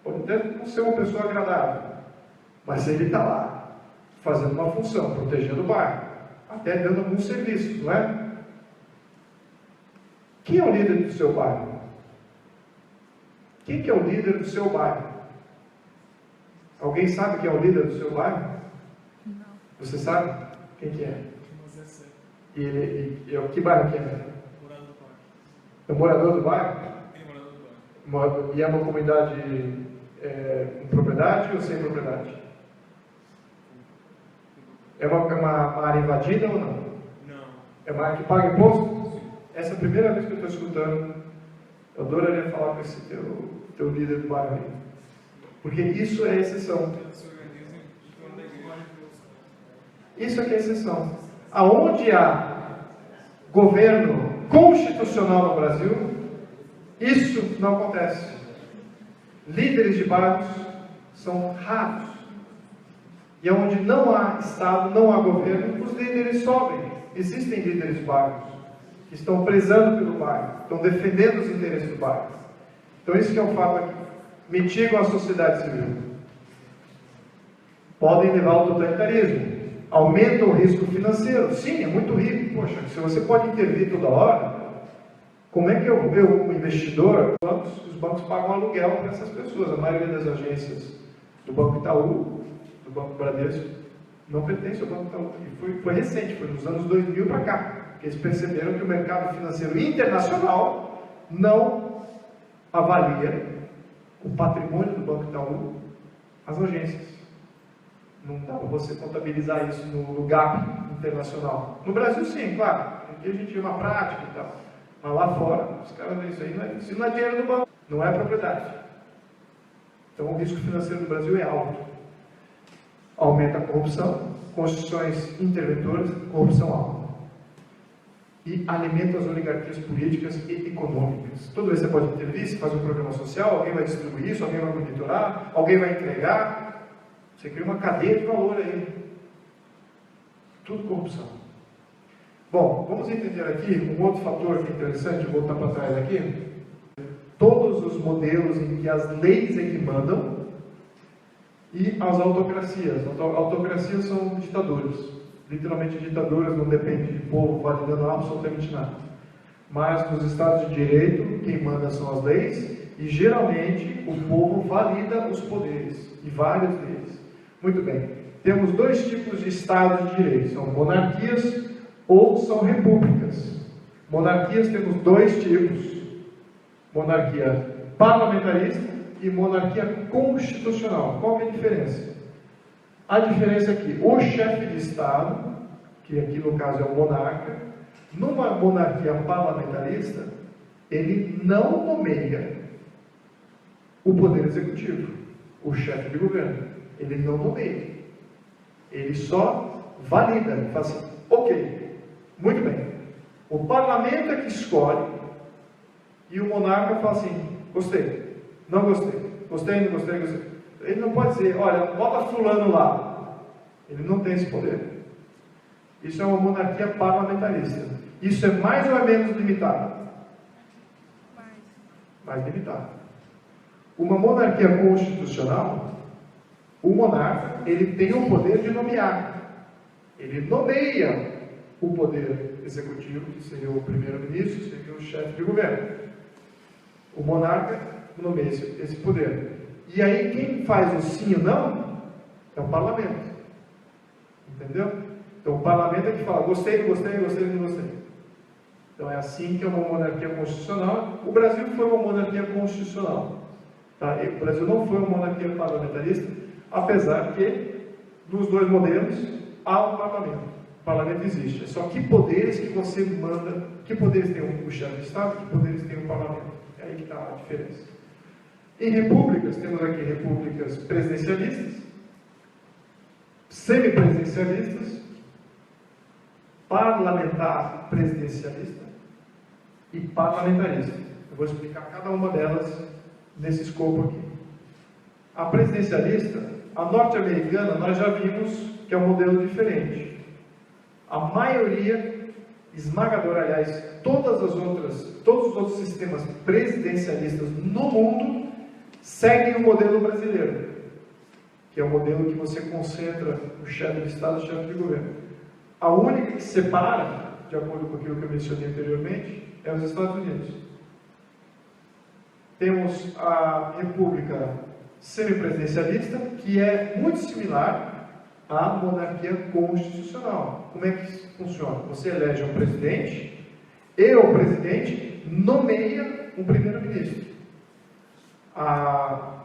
Pode até não ser uma pessoa agradável, mas ele está lá, fazendo uma função, protegendo o bairro, até dando algum serviço, não é? Quem é o líder do seu bairro? Quem que é o líder do seu bairro? Alguém sabe quem é o líder do seu bairro? Não. Você sabe quem que é? E que bairro que é? É o morador do bairro? E é uma comunidade com propriedade ou sem propriedade? É uma área invadida ou não? Não. É uma área que paga imposto? Essa é a primeira vez que eu estou escutando. Eu adoraria falar com esse teu líder do bairro aí. Porque isso é exceção. Isso aqui é exceção. Aonde há governo constitucional no Brasil, isso não acontece. Líderes de bairros são raros. E onde não há Estado, não há governo, os líderes sobem. Existem líderes de bairros que estão prezando pelo bairro, estão defendendo os interesses do bairro. Então isso que é um fato aqui. Mitigam a sociedade civil. Podem levar ao totalitarismo. Aumentam o risco financeiro. Sim, é muito rico. Poxa, se você pode intervir toda hora, como é que eu, como investidor, os bancos pagam aluguel para essas pessoas? A maioria das agências do Banco Itaú, do Banco Bradesco, não pertence ao Banco Itaú. E foi recente, foi nos anos 2000 para cá, que eles perceberam que o mercado financeiro internacional não avalia o patrimônio do Banco Itaú, as agências. Não dá para você contabilizar isso no GAP internacional. No Brasil, sim, claro. Aqui a gente tem uma prática e tal. Mas lá fora, os caras veem isso aí, isso não é dinheiro do banco, não é propriedade. Então o risco financeiro do Brasil é alto. Aumenta a corrupção, constituições interventoras, corrupção alta. E alimenta as oligarquias políticas e econômicas. Toda vez que você pode intervir, você faz um programa social, alguém vai distribuir isso, alguém vai monitorar, alguém vai entregar. Você cria uma cadeia de valor aí. Tudo corrupção. Bom, vamos entender aqui um outro fator que é interessante, vou voltar para trás aqui. Todos os modelos em que as leis é que mandam e as autocracias. Autocracias são ditaduras. Literalmente ditaduras, não depende de povo validando absolutamente nada. Mas nos Estados de Direito, quem manda são as leis e geralmente o povo valida os poderes, e vários deles. Muito bem. Temos dois tipos de Estados de Direito, são monarquias ou são repúblicas. Monarquias temos dois tipos: monarquia parlamentarista e monarquia constitucional. Qual é a diferença? A diferença é que o chefe de Estado, que aqui no caso é o monarca, numa monarquia parlamentarista, ele não nomeia o poder executivo, o chefe de governo. Ele não nomeia. Ele só valida, ele fala assim, ok, muito bem. O parlamento é que escolhe e o monarca fala assim, gostei, não gostei, gostei, não gostei, gostei. Ele não pode dizer, olha, bota fulano lá. Ele não tem esse poder. Isso é uma monarquia parlamentarista. Isso é mais ou é menos limitado? Mais limitado. Uma monarquia constitucional, o monarca, ele tem o poder de nomear. Ele nomeia o poder executivo, que seria o primeiro-ministro, seria o chefe de governo. O monarca nomeia esse poder. E aí quem faz o sim ou não é o parlamento. Entendeu? Então o parlamento é que fala, gostei, não gostei, gostei, não gostei. Então é assim que é uma monarquia constitucional. O Brasil foi uma monarquia constitucional. Tá? E o Brasil não foi uma monarquia parlamentarista, apesar que nos dois modelos há um parlamento. O parlamento existe. É só que poderes que você manda, que poderes tem o chefe de Estado, que poderes tem o parlamento. É aí que está a diferença. Em repúblicas, temos aqui repúblicas presidencialistas, semipresidencialistas, parlamentar presidencialista e parlamentarista. Eu vou explicar cada uma delas nesse escopo aqui. A presidencialista, a norte-americana, nós já vimos que é um modelo diferente. A maioria esmagadora, aliás, todos os outros sistemas presidencialistas no mundo seguem o modelo brasileiro, que é o modelo que você concentra o chefe de Estado e o chefe de governo. A única que separa, de acordo com aquilo que eu mencionei anteriormente, é os Estados Unidos. Temos a República semipresidencialista, que é muito similar à monarquia constitucional. Como é que isso funciona? Você elege um presidente e o presidente nomeia um primeiro-ministro. A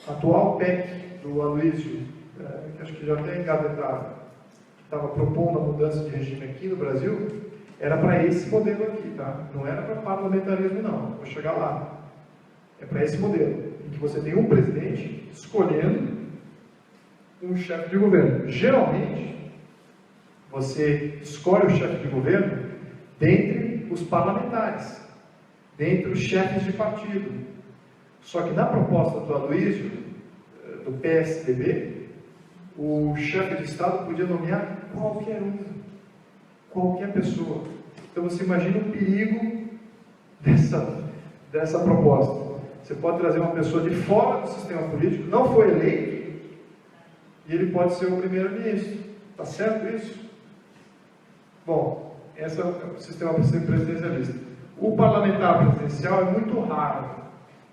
atual PEC do Aloysio, que acho que já tem engavetado, que estava propondo a mudança de regime aqui no Brasil, era para esse modelo aqui, tá? Não era para parlamentarismo, não. Vou chegar lá. É para esse modelo, em que você tem um presidente escolhendo um chefe de governo. Geralmente, você escolhe o chefe de governo dentre os parlamentares, dentre os chefes de partido. Só que na proposta do Aloysio, do PSDB, o chefe de Estado podia nomear qualquer pessoa. Então você imagina o perigo dessa proposta. Você pode trazer uma pessoa de fora do sistema político, não foi eleito, e ele pode ser o primeiro-ministro. Está certo isso? Bom, esse é o sistema presidencialista. O parlamentar presidencial é muito raro.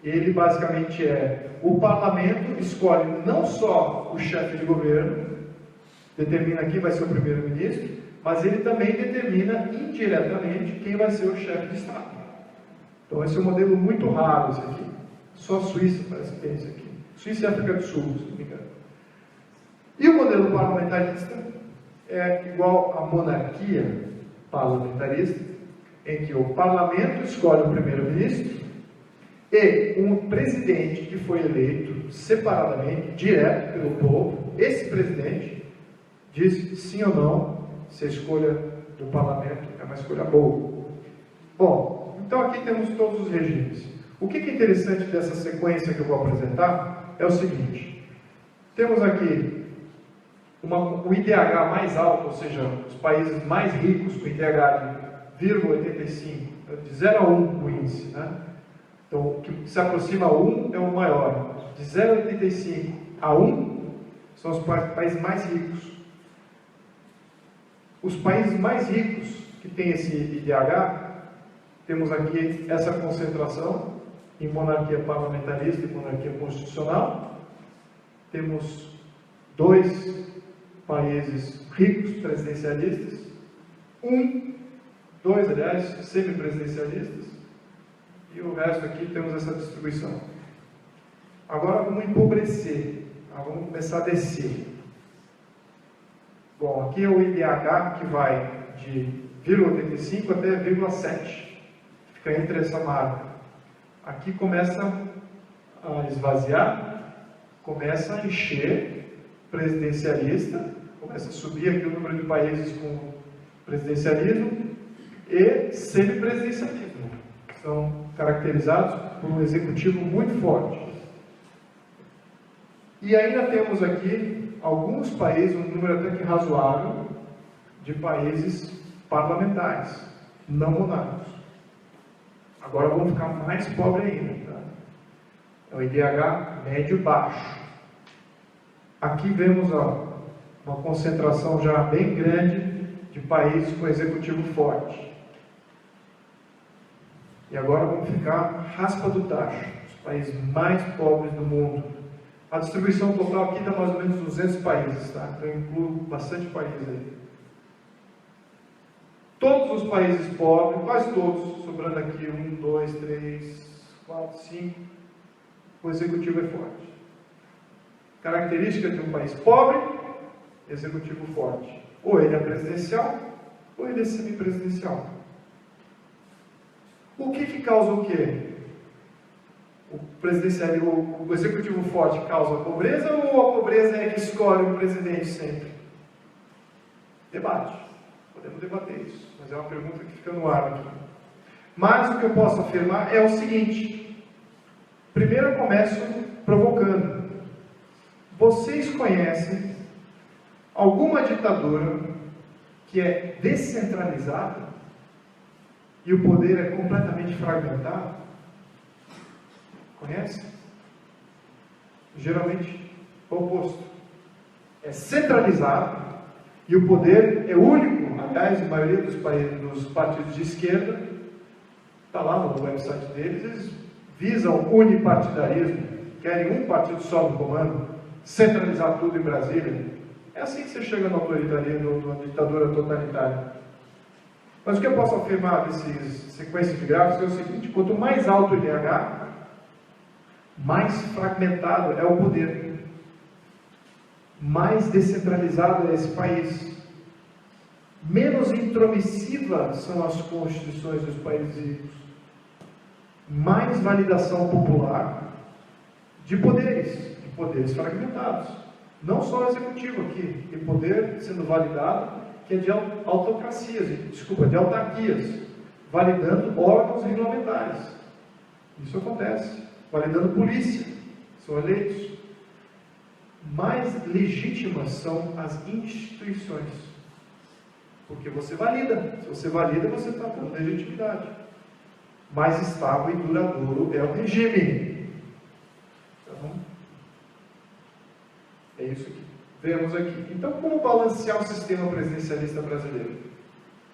Ele basicamente o parlamento escolhe não só o chefe de governo, determina quem vai ser o primeiro-ministro, mas ele também determina indiretamente quem vai ser o chefe de Estado. Então esse é um modelo muito raro, esse aqui. Só a Suíça parece que tem esse aqui. Suíça e África do Sul, se não me engano. E o modelo parlamentarista é igual à monarquia parlamentarista, em que o parlamento escolhe o primeiro-ministro e um presidente que foi eleito separadamente, direto pelo povo. Esse presidente diz sim ou não se a escolha do parlamento é uma escolha boa. Bom, então aqui temos todos os regimes. O que é interessante dessa sequência que eu vou apresentar é o seguinte: temos aqui o IDH mais alto, ou seja, os países mais ricos com IDH de 0,85, de 0 a 1 o índice, né? Então, o que se aproxima a 1 é o maior. De 0,85 a 1 são os países mais ricos. Os países mais ricos que têm esse IDH, temos aqui essa concentração em monarquia parlamentarista e monarquia constitucional. Temos 2 países ricos presidencialistas, 2, aliás, semipresidencialistas, e o resto aqui temos essa distribuição. Agora vamos empobrecer, vamos começar a descer. Bom, aqui é o IDH que vai de 0,85 até 0,7, fica entre essa marca. Aqui começa a esvaziar, começa a encher presidencialista, começa a subir aqui o número de países com presidencialismo e semipresidencialismo. São caracterizados por um executivo muito forte. E ainda temos aqui alguns países, um número até que razoável, de países parlamentares, não monárquicos. Agora vamos ficar mais pobre ainda. Tá? É o IDH médio-baixo. Aqui vemos uma concentração já bem grande de países com executivo forte. E agora vamos ficar raspa do tacho, os países mais pobres do mundo. A distribuição total aqui dá mais ou menos 200 países, tá? Então eu incluo bastante países aí. Todos todos os países pobres, quase todos, sobrando aqui 1, 2, 3, 4, 5, o executivo é forte. Característica de um país pobre, executivo forte. Ou ele é presidencial, ou ele é semipresidencial. O que causa o quê? O presidencialismo, o executivo forte causa a pobreza, ou a pobreza é que escolhe o presidente sempre? Debate. Podemos debater isso, mas é uma pergunta que fica no ar aqui. Mas o que eu posso afirmar é o seguinte. Primeiro eu começo provocando. Vocês conhecem alguma ditadura que é descentralizada e o poder é completamente fragmentado? Conhece? Geralmente o oposto. É centralizado e o poder é único. Aliás, a maioria dos países, dos partidos de esquerda, está lá no website deles, eles visam unipartidarismo, querem um partido só no comando, centralizar tudo em Brasília. É assim que você chega no autoritarismo, numa ditadura totalitária. Mas o que eu posso afirmar desses sequências de gráficos é o seguinte: quanto mais alto o IDH, mais fragmentado é o poder, mais descentralizado é esse país, menos intromissivas são as constituições dos países ricos, mais validação popular de poderes fragmentados. Não só o executivo aqui, tem poder sendo validado que é de autocracias, de autarquias, validando órgãos regulamentares. Isso acontece. Validando polícia, são eleitos. Mais legítimas são as instituições, porque você valida. Se você valida, você está dando legitimidade. Mais estável e duradouro é o regime. Então, é isso que vemos aqui. Então, como balancear o sistema presidencialista brasileiro?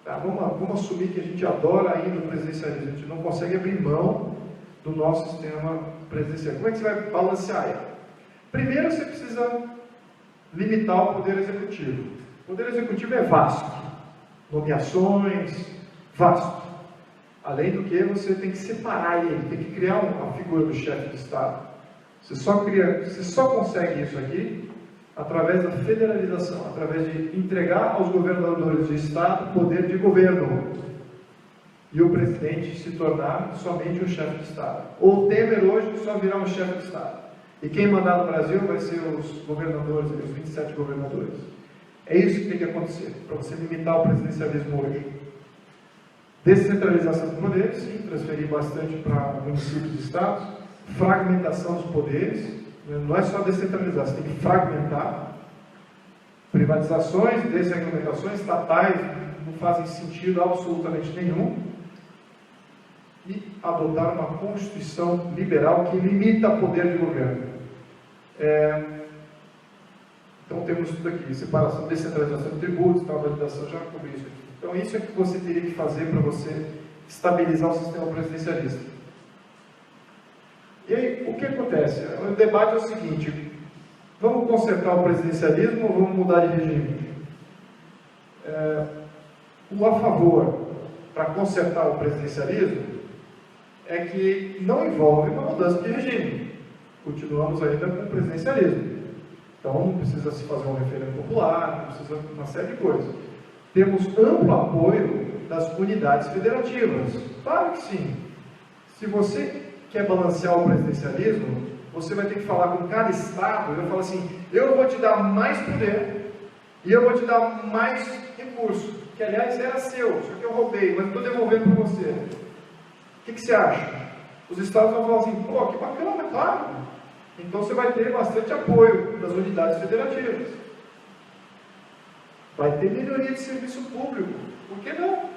Tá, vamos assumir que a gente adora ainda o presidencialismo, a gente não consegue abrir mão do nosso sistema presidencial. Como é que você vai balancear ele? Primeiro, você precisa limitar o poder executivo. O poder executivo é vasto. Nomeações, vasto. Além do que, você tem que separar ele, tem que criar uma figura do chefe de Estado. Você só consegue isso aqui através da federalização, através de entregar aos governadores de Estado poder de governo. E o presidente se tornar somente o chefe de Estado. Ou o Temer hoje só virar um chefe de Estado. E quem mandar no Brasil vai ser os governadores, os 27 governadores. É isso que tem que acontecer, para você limitar o presidencialismo hoje. Descentralização dos poderes, sim, transferir bastante para municípios e estados. Fragmentação dos poderes, não é só descentralizar, você tem que fragmentar. Privatizações, desregulamentações estatais não fazem sentido absolutamente nenhum. E adotar uma Constituição liberal que limita o poder de governo. Então temos tudo aqui, separação, descentralização de tributos, validação, já cobri isso aqui. Então isso é que você teria que fazer para você estabilizar o sistema presidencialista. E aí, o que acontece? O debate é o seguinte: vamos consertar o presidencialismo ou vamos mudar de regime? O a favor para consertar o presidencialismo é que não envolve uma mudança de regime. Continuamos ainda com o presidencialismo. Então não precisa se fazer um referendo popular, não precisa uma série de coisas. Temos amplo apoio das unidades federativas. Claro que sim. Se você quer balancear o presidencialismo, você vai ter que falar com cada estado, e vai falar assim: eu vou te dar mais poder e eu vou te dar mais recurso, que aliás era seu, só que eu roubei, mas estou devolvendo para você. O que você acha? Os estados vão falar assim: pô, que bacana, claro. Então você vai ter bastante apoio das unidades federativas. Vai ter melhoria de serviço público. Por que não?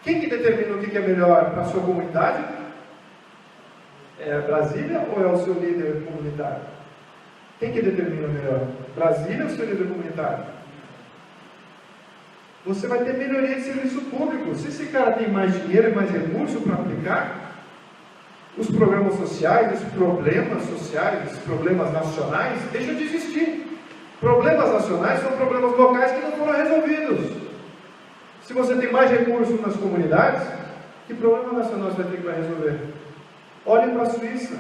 Quem que determina o que é melhor para a sua comunidade? É Brasília ou é o seu líder comunitário? Quem que determina melhor? Brasília ou o seu líder comunitário? Você vai ter melhoria de serviço público. Se esse cara tem mais dinheiro e mais recurso para aplicar, os programas sociais, os problemas nacionais, deixam de existir. Problemas nacionais são problemas locais que não foram resolvidos. Se você tem mais recursos nas comunidades, que problema nacional você vai ter que resolver? Olhem para a Suíça.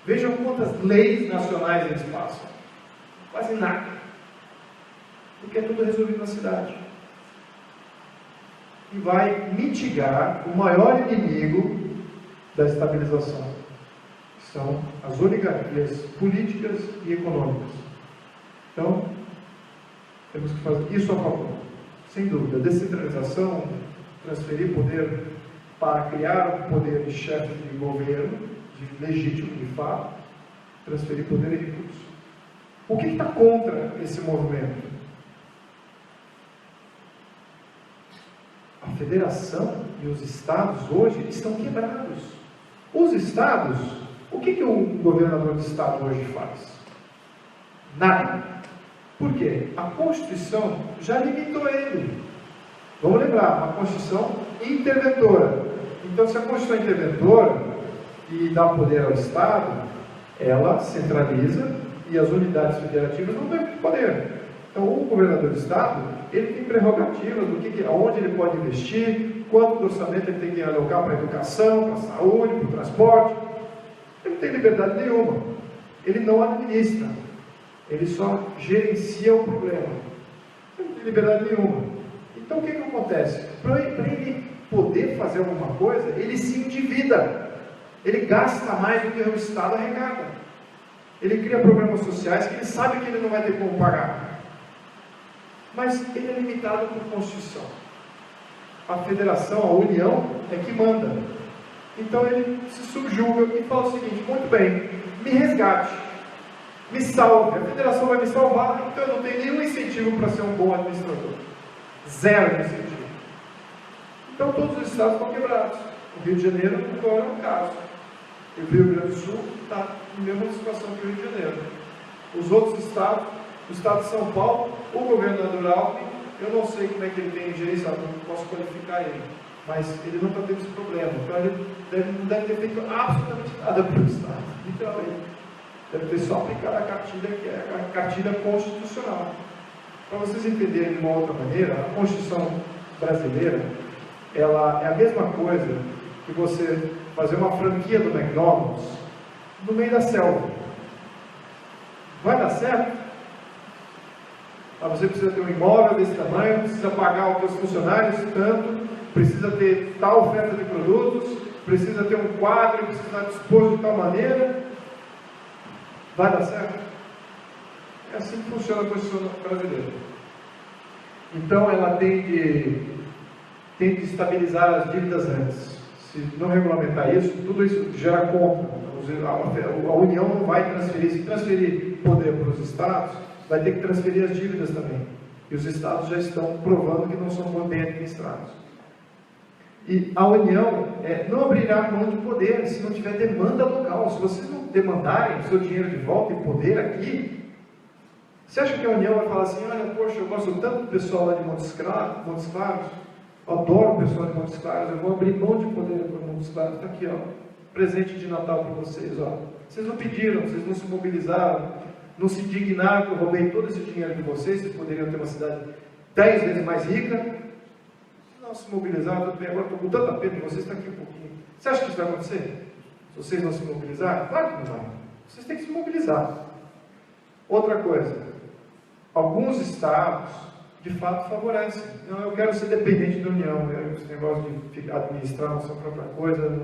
Vejam quantas leis nacionais eles passam. Quase nada. Porque é tudo resolvido na cidade. E vai mitigar o maior inimigo da estabilização, que são as oligarquias políticas e econômicas. Então, temos que fazer isso a favor. Sem dúvida, descentralização, transferir poder para criar um poder de chefe de governo, de legítimo de fato, transferir poder e recursos. O que está contra esse movimento? A federação e os estados hoje estão quebrados. Os estados, o que um governador de estado hoje faz? Nada. Por quê? A Constituição já limitou ele. Vamos lembrar, a Constituição interventora. Então, se a Constituição é interventora e dá poder ao Estado, ela centraliza e as unidades federativas não têm poder. Então, o governador do Estado, ele tem prerrogativas do aonde ele pode investir, quanto do orçamento ele tem que alocar para a educação, para a saúde, para o transporte. Ele não tem liberdade nenhuma. Ele não administra. Ele só gerencia o problema. Ele não tem liberdade nenhuma. Então, o que acontece? Para ele poder fazer alguma coisa, ele se endivida. Ele gasta mais do que o Estado arrecada. Ele cria programas sociais que ele sabe que ele não vai ter como pagar. Mas ele é limitado por Constituição. A federação, a União, é que manda. Então ele se subjuga e fala o seguinte: muito bem, me resgate, me salve. A federação vai me salvar, então eu não tenho nenhum incentivo para ser um bom administrador. Zero incentivo. Então todos os estados estão quebrados. O Rio de Janeiro agora é um caso. E o Rio Grande do Sul está na mesma situação que o Rio de Janeiro. Os outros estados, o estado de São Paulo, o governador Alckmin, eu não sei como é que ele tem gerência, não posso qualificar ele, mas ele não está tendo esse problema. Então ele não deve ter feito absolutamente nada para o estado. Então ele deve ter só aplicado a cartilha, que é a cartilha constitucional. Para vocês entenderem de uma outra maneira, a Constituição brasileira, ela é a mesma coisa que você fazer uma franquia do McDonald's no meio da selva. Vai dar certo? Você precisa ter um imóvel desse tamanho, precisa pagar os seus funcionários tanto, precisa ter tal oferta de produtos, precisa ter um quadro, precisa estar disposto de tal maneira. Vai dar certo? É assim que funciona a Constituição brasileira. Então ela tem que estabilizar as dívidas antes. Se não regulamentar isso, tudo isso gera conta. A União não vai transferir. Se transferir poder para os estados, vai ter que transferir as dívidas também. E os estados já estão provando que não são bem administrados. E a União não abrirá mão de poder se não tiver demanda local. Se vocês não demandarem o seu dinheiro de volta e poder aqui, você acha que a União vai falar assim: olha, poxa, eu gosto tanto do pessoal lá de Montes Claros, eu adoro o pessoal de Montes Claros, eu vou abrir mão de poder para Montes Claros, está aqui, ó, presente de Natal para vocês, ó. Vocês não pediram, vocês não se mobilizaram, não se indignaram que eu roubei todo esse dinheiro de vocês poderiam ter uma cidade 10 vezes mais rica. Se não se mobilizaram, tudo bem, agora estou com tanta pena de vocês, está aqui um pouquinho. Você acha que isso vai acontecer? Se vocês não se mobilizarem? Claro que não vai. Vocês têm que se mobilizar. Outra coisa, alguns estados, de fato, favorecem. Não, eu quero ser dependente da União, esse negócio de administrar a nossa própria coisa,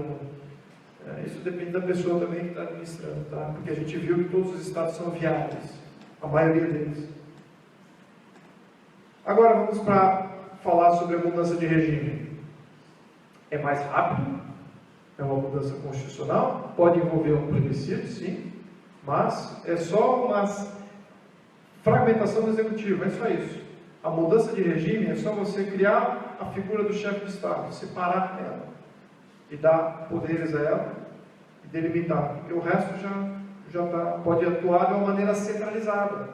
isso depende da pessoa também que está administrando, tá? Porque a gente viu que todos os estados são viáveis, a maioria deles. Agora vamos para falar sobre a mudança de regime. É mais rápido, é uma mudança constitucional, pode envolver um plebiscito, sim, mas é só uma fragmentação do executivo, é só isso. A mudança de regime é só você criar a figura do chefe de Estado, separar ela e dar poderes a ela e delimitar, porque o resto pode atuar de uma maneira centralizada.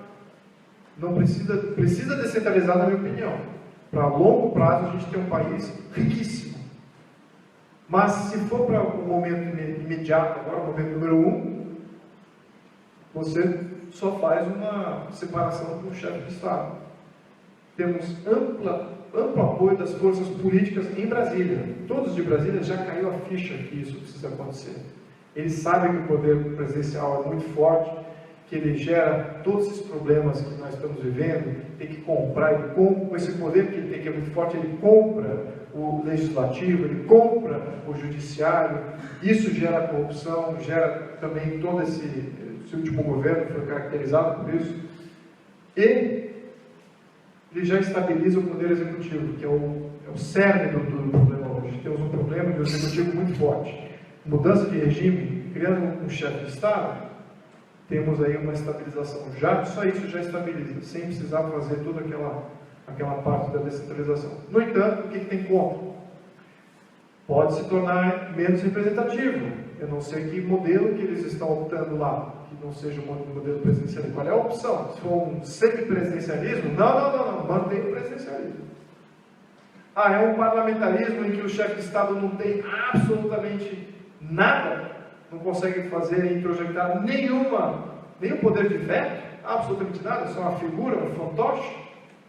Não precisa descentralizar, na minha opinião. Para longo prazo a gente tem um país riquíssimo. Mas se for para o momento imediato, agora o momento número 1, você só faz uma separação com o chefe de Estado. Temos amplo apoio das forças políticas em Brasília. Todos de Brasília já caiu a ficha que isso precisa acontecer. Eles sabem que o poder presidencial é muito forte, que ele gera todos esses problemas que nós estamos vivendo, tem que comprar, ele compra, com esse poder que ele tem, que é muito forte, ele compra o legislativo, ele compra o judiciário, isso gera corrupção, gera também todo esse último governo foi caracterizado por isso, e ele já estabiliza o poder executivo, que é o cerne do problema hoje. Temos um problema de um executivo muito forte. Mudança de regime, criando um chefe de Estado, temos aí uma estabilização. Já só isso já estabiliza, sem precisar fazer toda aquela parte da descentralização. No entanto, o que tem contra? Pode se tornar menos representativo. Eu não sei que modelo que eles estão optando lá, que não seja um modelo presidencial. Qual é a opção? Se for um semipresidencialismo, não, mantém o presidencialismo. É um parlamentarismo em que o chefe de Estado não tem absolutamente nada, não consegue fazer, introjetar nenhum poder de veto, absolutamente nada, só uma figura, um fantoche.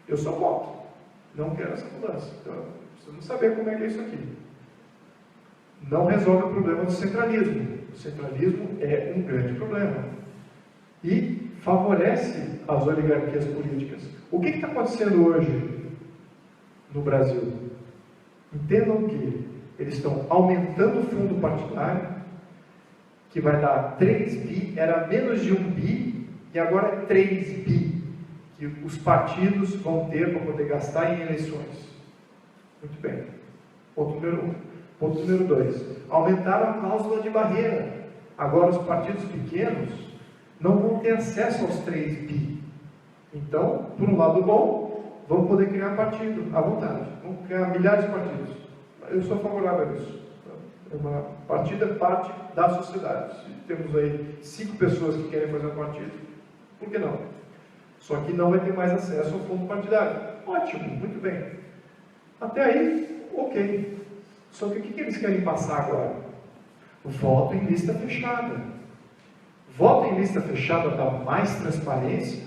Eu só voto. Não quero essa mudança. Então, precisamos saber como é que é isso aqui. Não resolve o problema do centralismo. O centralismo é um grande problema. E favorece as oligarquias políticas. O que está acontecendo hoje no Brasil? Entendam que eles estão aumentando o fundo partidário, que vai dar 3 bi, era menos de 1 bi, e agora é 3 bi, que os partidos vão ter para poder gastar em eleições. Muito bem. Ponto número 1. Ponto número 2. Aumentaram a cláusula de barreira. Agora os partidos pequenos não vão ter acesso aos 3 bi. Então, por um lado bom, vão poder criar partido à vontade. Vão criar milhares de partidos. Eu sou favorável a isso. Uma partida é parte da sociedade. Se temos aí 5 pessoas que querem fazer um partido, por que não? Só que não vai ter mais acesso ao fundo partidário. Ótimo, muito bem. Até aí, ok. Só que o que eles querem passar agora? Voto em lista fechada. Voto em lista fechada dá mais transparência,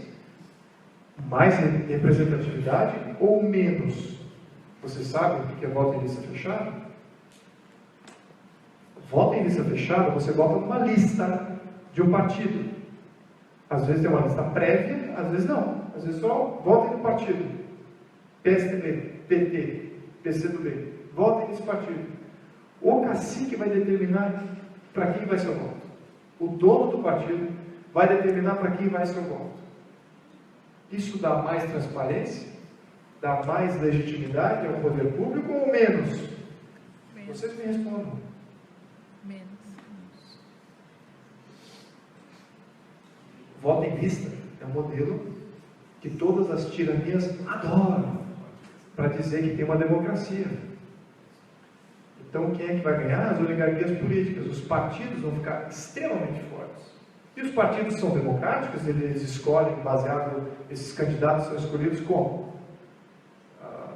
mais representatividade ou menos? Você sabe o que é voto em lista fechada? Voto em lista fechada, você vota numa lista de um partido. Às vezes tem uma lista prévia, às vezes não. Às vezes só votem no partido. PSDB, PT, PCdoB. Votem nesse partido. O cacique vai determinar para quem vai ser o voto. O dono do partido vai determinar para quem vai ser o voto. Isso dá mais transparência? Dá mais legitimidade ao poder público ou menos? Vocês me respondam. Menos. Voto em lista é um modelo que todas as tiranias adoram para dizer que tem uma democracia. Então, quem é que vai ganhar? As oligarquias políticas. Os partidos vão ficar extremamente fortes. E os partidos são democráticos, eles escolhem, baseado, esses candidatos são escolhidos como?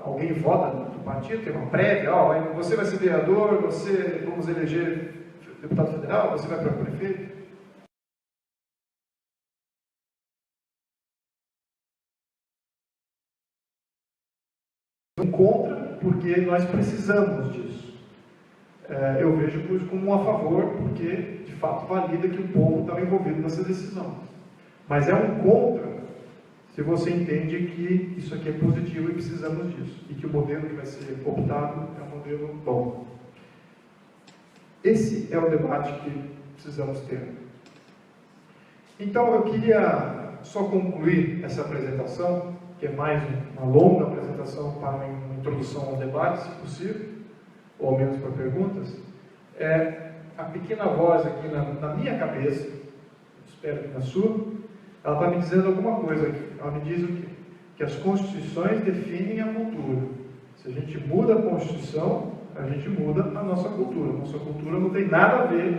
Alguém vota no partido, tem uma prévia, você vai ser vereador, vamos eleger deputado federal, você vai para prefeito. Contra, porque nós precisamos disso. Eu vejo isso como um a favor, porque de fato valida que o povo estava envolvido nessa decisão. Mas é um contra se você entende que isso aqui é positivo e precisamos disso, e que o modelo que vai ser optado é um modelo bom. Esse é o debate que precisamos ter. Então eu queria só concluir essa apresentação, que é mais uma longa apresentação para uma introdução ao debate, se possível, ou ao menos para perguntas. A pequena voz aqui na minha cabeça, espero que na sua, ela está me dizendo alguma coisa aqui. Ela me diz o quê? Que as constituições definem a cultura. Se a gente muda a Constituição, a gente muda a nossa cultura. Nossa cultura não tem nada a ver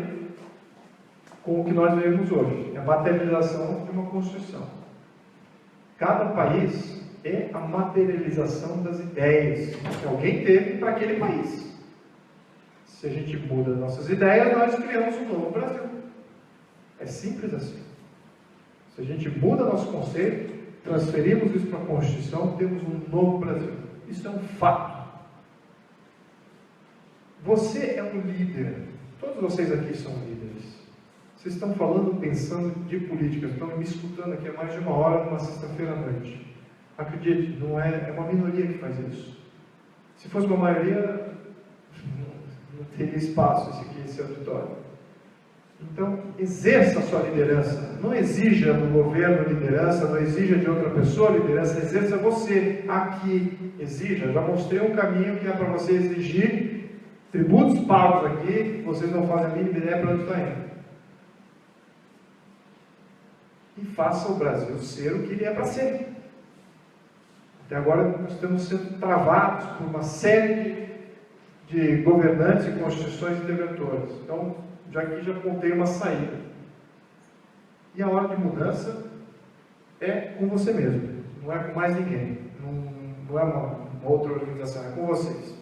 com o que nós vemos hoje. É a materialização de uma Constituição. Cada país é a materialização das ideias que alguém teve para aquele país. Se a gente muda nossas ideias, nós criamos um novo Brasil. É simples assim. Se a gente muda nosso conceito, transferimos isso para a Constituição, temos um novo Brasil. Isso é um fato. Você é um líder. Todos vocês aqui são líderes. Vocês estão falando, pensando de política, estão me escutando aqui há mais de 1 hora numa sexta-feira à noite. Acredite, não é uma minoria que faz isso. Se fosse uma maioria, não teria espaço esse auditório. Então, exerça a sua liderança. Não exija do governo liderança, não exija de outra pessoa liderança, exerça você aqui. Exija. Já mostrei um caminho que é para você exigir tributos pagos aqui, vocês não fazem a mínima ideia para onde está indo. E faça o Brasil ser o que ele é para ser. Até agora nós estamos sendo travados por uma série de governantes e constituições interventoras. Então, já contei uma saída. E a hora de mudança é com você mesmo, não é com mais ninguém, não é uma outra organização, é com vocês.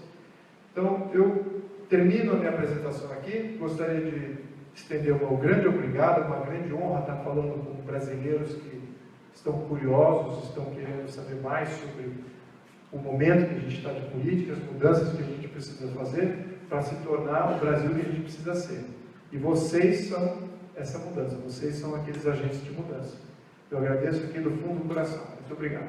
Então, eu termino a minha apresentação aqui, gostaria de estender um grande obrigado, uma grande honra estar falando com brasileiros que estão curiosos, estão querendo saber mais sobre o momento que a gente está de política, as mudanças que a gente precisa fazer para se tornar o Brasil que a gente precisa ser. E vocês são essa mudança, vocês são aqueles agentes de mudança. Eu agradeço aqui do fundo do coração. Muito obrigado.